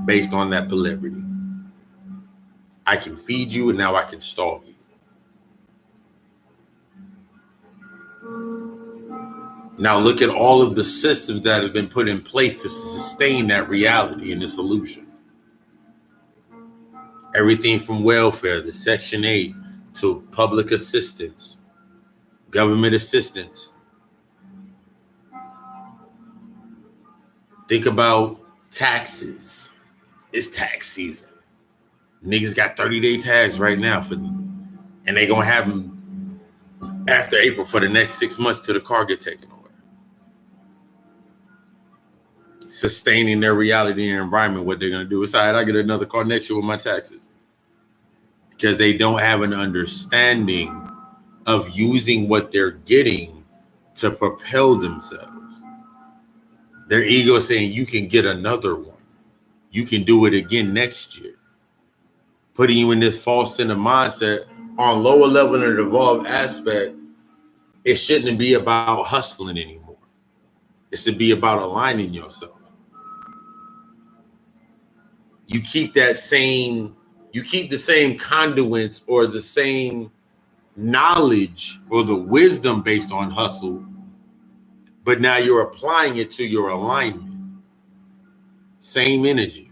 B: based on that polarity. I can feed you, and now I can starve you. Now look at all of the systems that have been put in place to sustain that reality and this illusion. Everything from welfare to Section 8 to public assistance, government assistance. Think about taxes. It's tax season. Niggas got 30-day tags right now and they gonna have them after April for the next 6 months till the car get taken away. Sustaining their reality and environment, what they're gonna do. It's all right, I get another car next year with my taxes. Because they don't have an understanding of using what they're getting to propel themselves. Their ego is saying, you can get another one. You can do it again next year. Putting you in this false center mindset on lower level and evolved aspect. It shouldn't be about hustling anymore. It should be about aligning yourself. you keep the same conduits or the same knowledge or the wisdom based on hustle, but now you're applying it to your alignment. Same energy.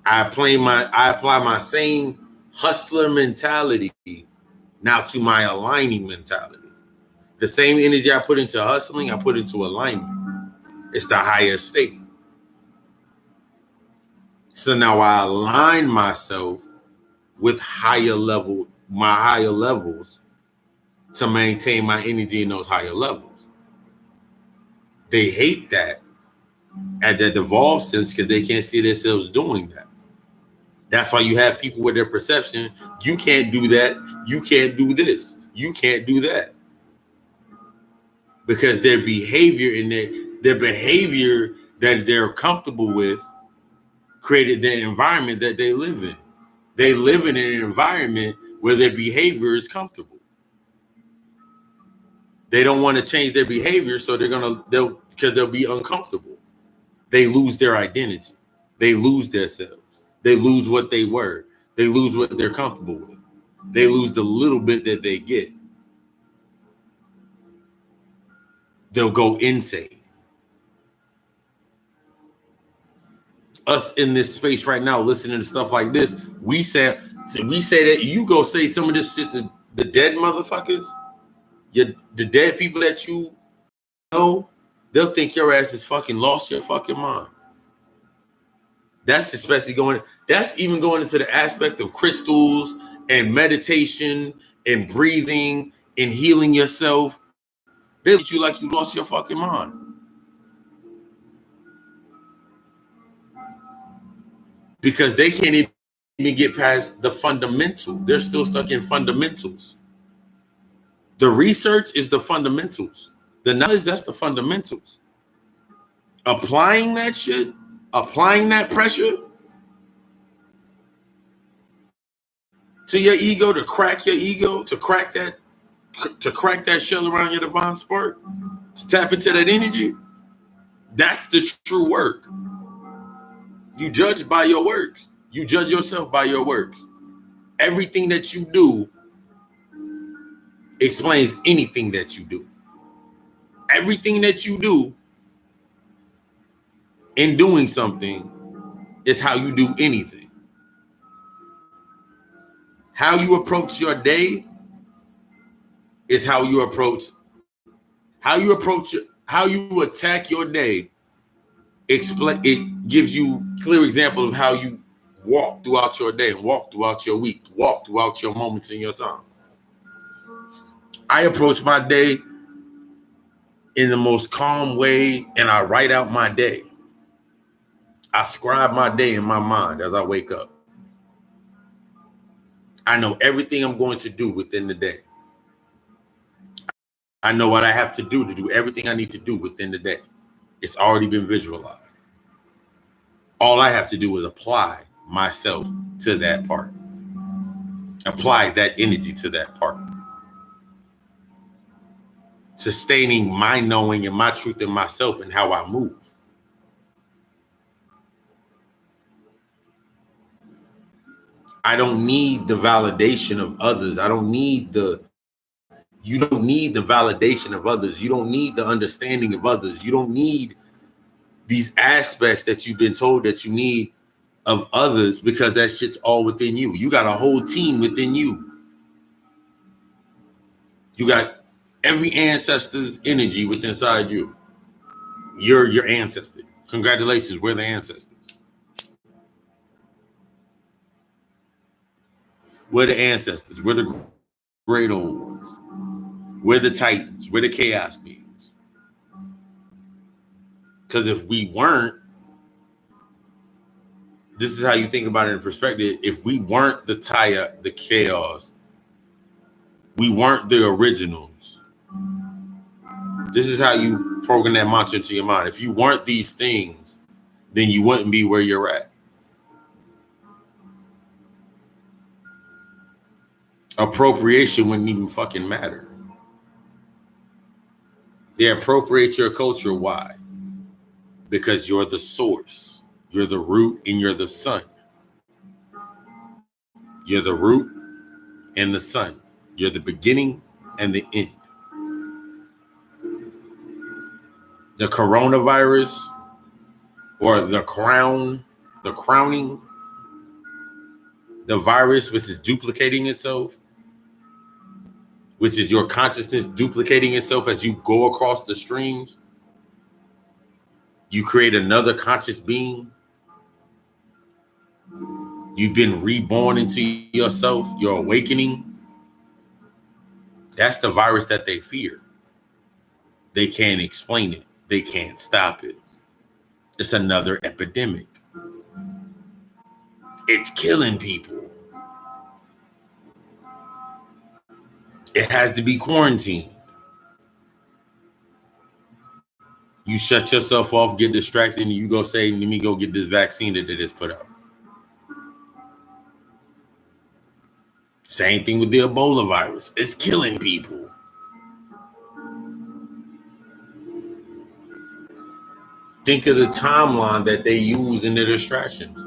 B: I apply my same hustler mentality now to my aligning mentality. The same energy I put into hustling, I put into alignment. It's the higher state. So now I align myself with my higher levels to maintain my energy in those higher levels. They hate that at that devolved sense because they can't see themselves doing that. That's why you have people with their perception. You can't do that. You can't do this. You can't do that. Because their behavior their behavior that they're comfortable with created the environment that they live in. They live in an environment where their behavior is comfortable. They don't want to change their behavior, so because they'll be uncomfortable. They lose their identity. They lose themselves. They lose what they were. They lose what they're comfortable with. They lose the little bit that they get. They'll go insane. Us in this space right now, listening to stuff like this, we say that you go say some of this shit to the dead motherfuckers, the dead people that you know, they'll think your ass is fucking lost your fucking mind. That's even going into the aspect of crystals and meditation and breathing and healing yourself. They look at you like you lost your fucking mind. Because they can't even get past the fundamental. They're still stuck in fundamentals. The research is the fundamentals. The knowledge, that's the fundamentals. Applying that shit, applying that pressure to your ego, to crack your ego, to crack that shell around your divine spark, to tap into that energy, that's the true work. You judge by your works. You judge yourself by your works. Everything that you do explains anything that you do. Everything that you do in doing something is how you do anything. How you approach your day is how you attack your day. It gives you clear example of how you walk throughout your day, walk throughout your week, walk throughout your moments in your time. I approach my day in the most calm way, and I write out my day. I scribe my day in my mind as I wake up. I know everything I'm going to do within the day. I know what I have to do everything I need to do within the day. It's already been visualized. All I have to do is apply myself to that part. Apply that energy to that part. Sustaining my knowing and my truth in myself and how I move. I don't need the validation of others. You don't need the validation of others. You don't need the understanding of others. You don't need these aspects that you've been told that you need of others, because that shit's all within you. You got a whole team within you. You got every ancestor's energy within inside you. You're your ancestor. Congratulations, we're the ancestors. We're the ancestors. We're the great old ones. We're the titans. We're the chaos beings. Because if we weren't, this is how you think about it in perspective. If we weren't the Taya, the chaos, we weren't the originals. This is how you program that mantra into your mind. If you weren't these things, then you wouldn't be where you're at. Appropriation wouldn't even fucking matter. They appropriate your culture. Why? Because you're the source. You're the root and you're the sun. You're the root and the sun. You're the beginning and the end. The coronavirus or the crowning, the virus which is duplicating itself, which is your consciousness duplicating itself as you go across the streams. You create another conscious being. You've been reborn into yourself. You're awakening. That's the virus that they fear. They can't explain it. They can't stop it. It's another epidemic. It's killing people. It has to be quarantined. You shut yourself off, get distracted, and you go say, let me go get this vaccine that they just put out. Same thing with the Ebola virus. It's killing people. Think of the timeline that they use in their distractions.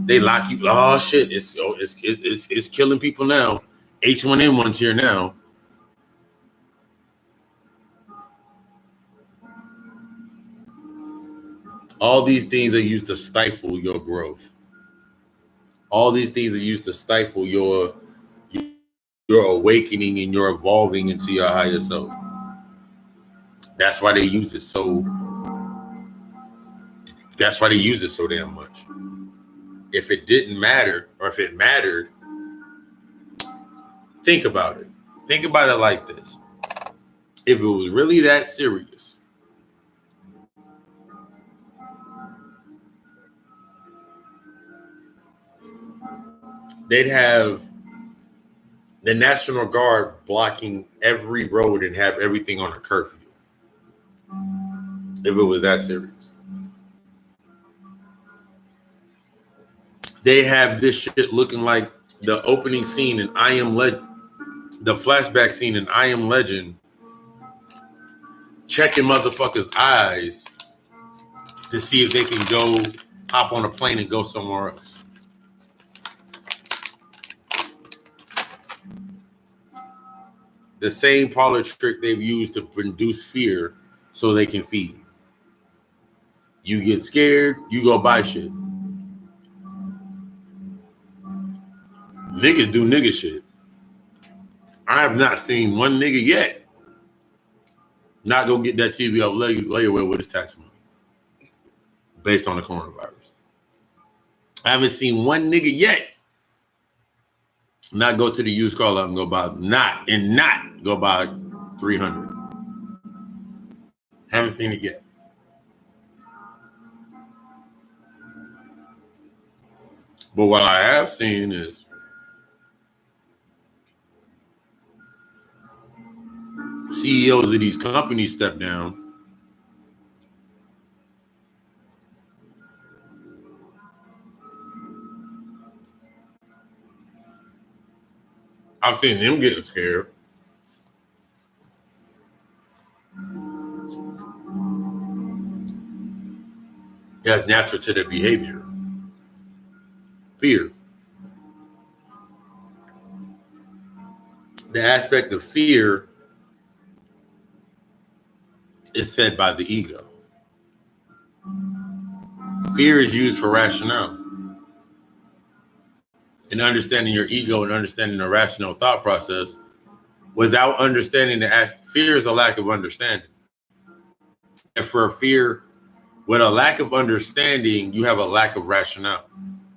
B: They lock you. Oh shit! It's killing people now. H1N1's here now. All these things are used to stifle your growth. All these things are used to stifle your awakening and your evolving into your higher self. That's why they use it so. That's why they use it so damn much. If it didn't matter, or if it mattered, think about it. Think about it like this. If it was really that serious, they'd have the National Guard blocking every road and have everything on a curfew. If it was that serious. They have this shit looking like the opening scene in I Am Legend, the flashback scene in I Am Legend, checking motherfuckers' eyes to see if they can go hop on a plane and go somewhere else. The same parlor trick they've used to produce fear so they can feed. You get scared, you go buy shit. Niggas do nigga shit. I have not seen one nigga yet not go get that TV off layaway with his tax money based on the coronavirus. I haven't seen one nigga yet not go to the used car lot and go buy not go buy 300. Haven't seen it yet. But what I have seen is CEOs of these companies step down. I've seen them getting scared. That's natural to their behavior. Fear. The aspect of fear is fed by the ego. Fear is used for rationale. And understanding your ego and understanding the rational thought process without understanding fear is a lack of understanding. And for a fear, with a lack of understanding, you have a lack of rationale.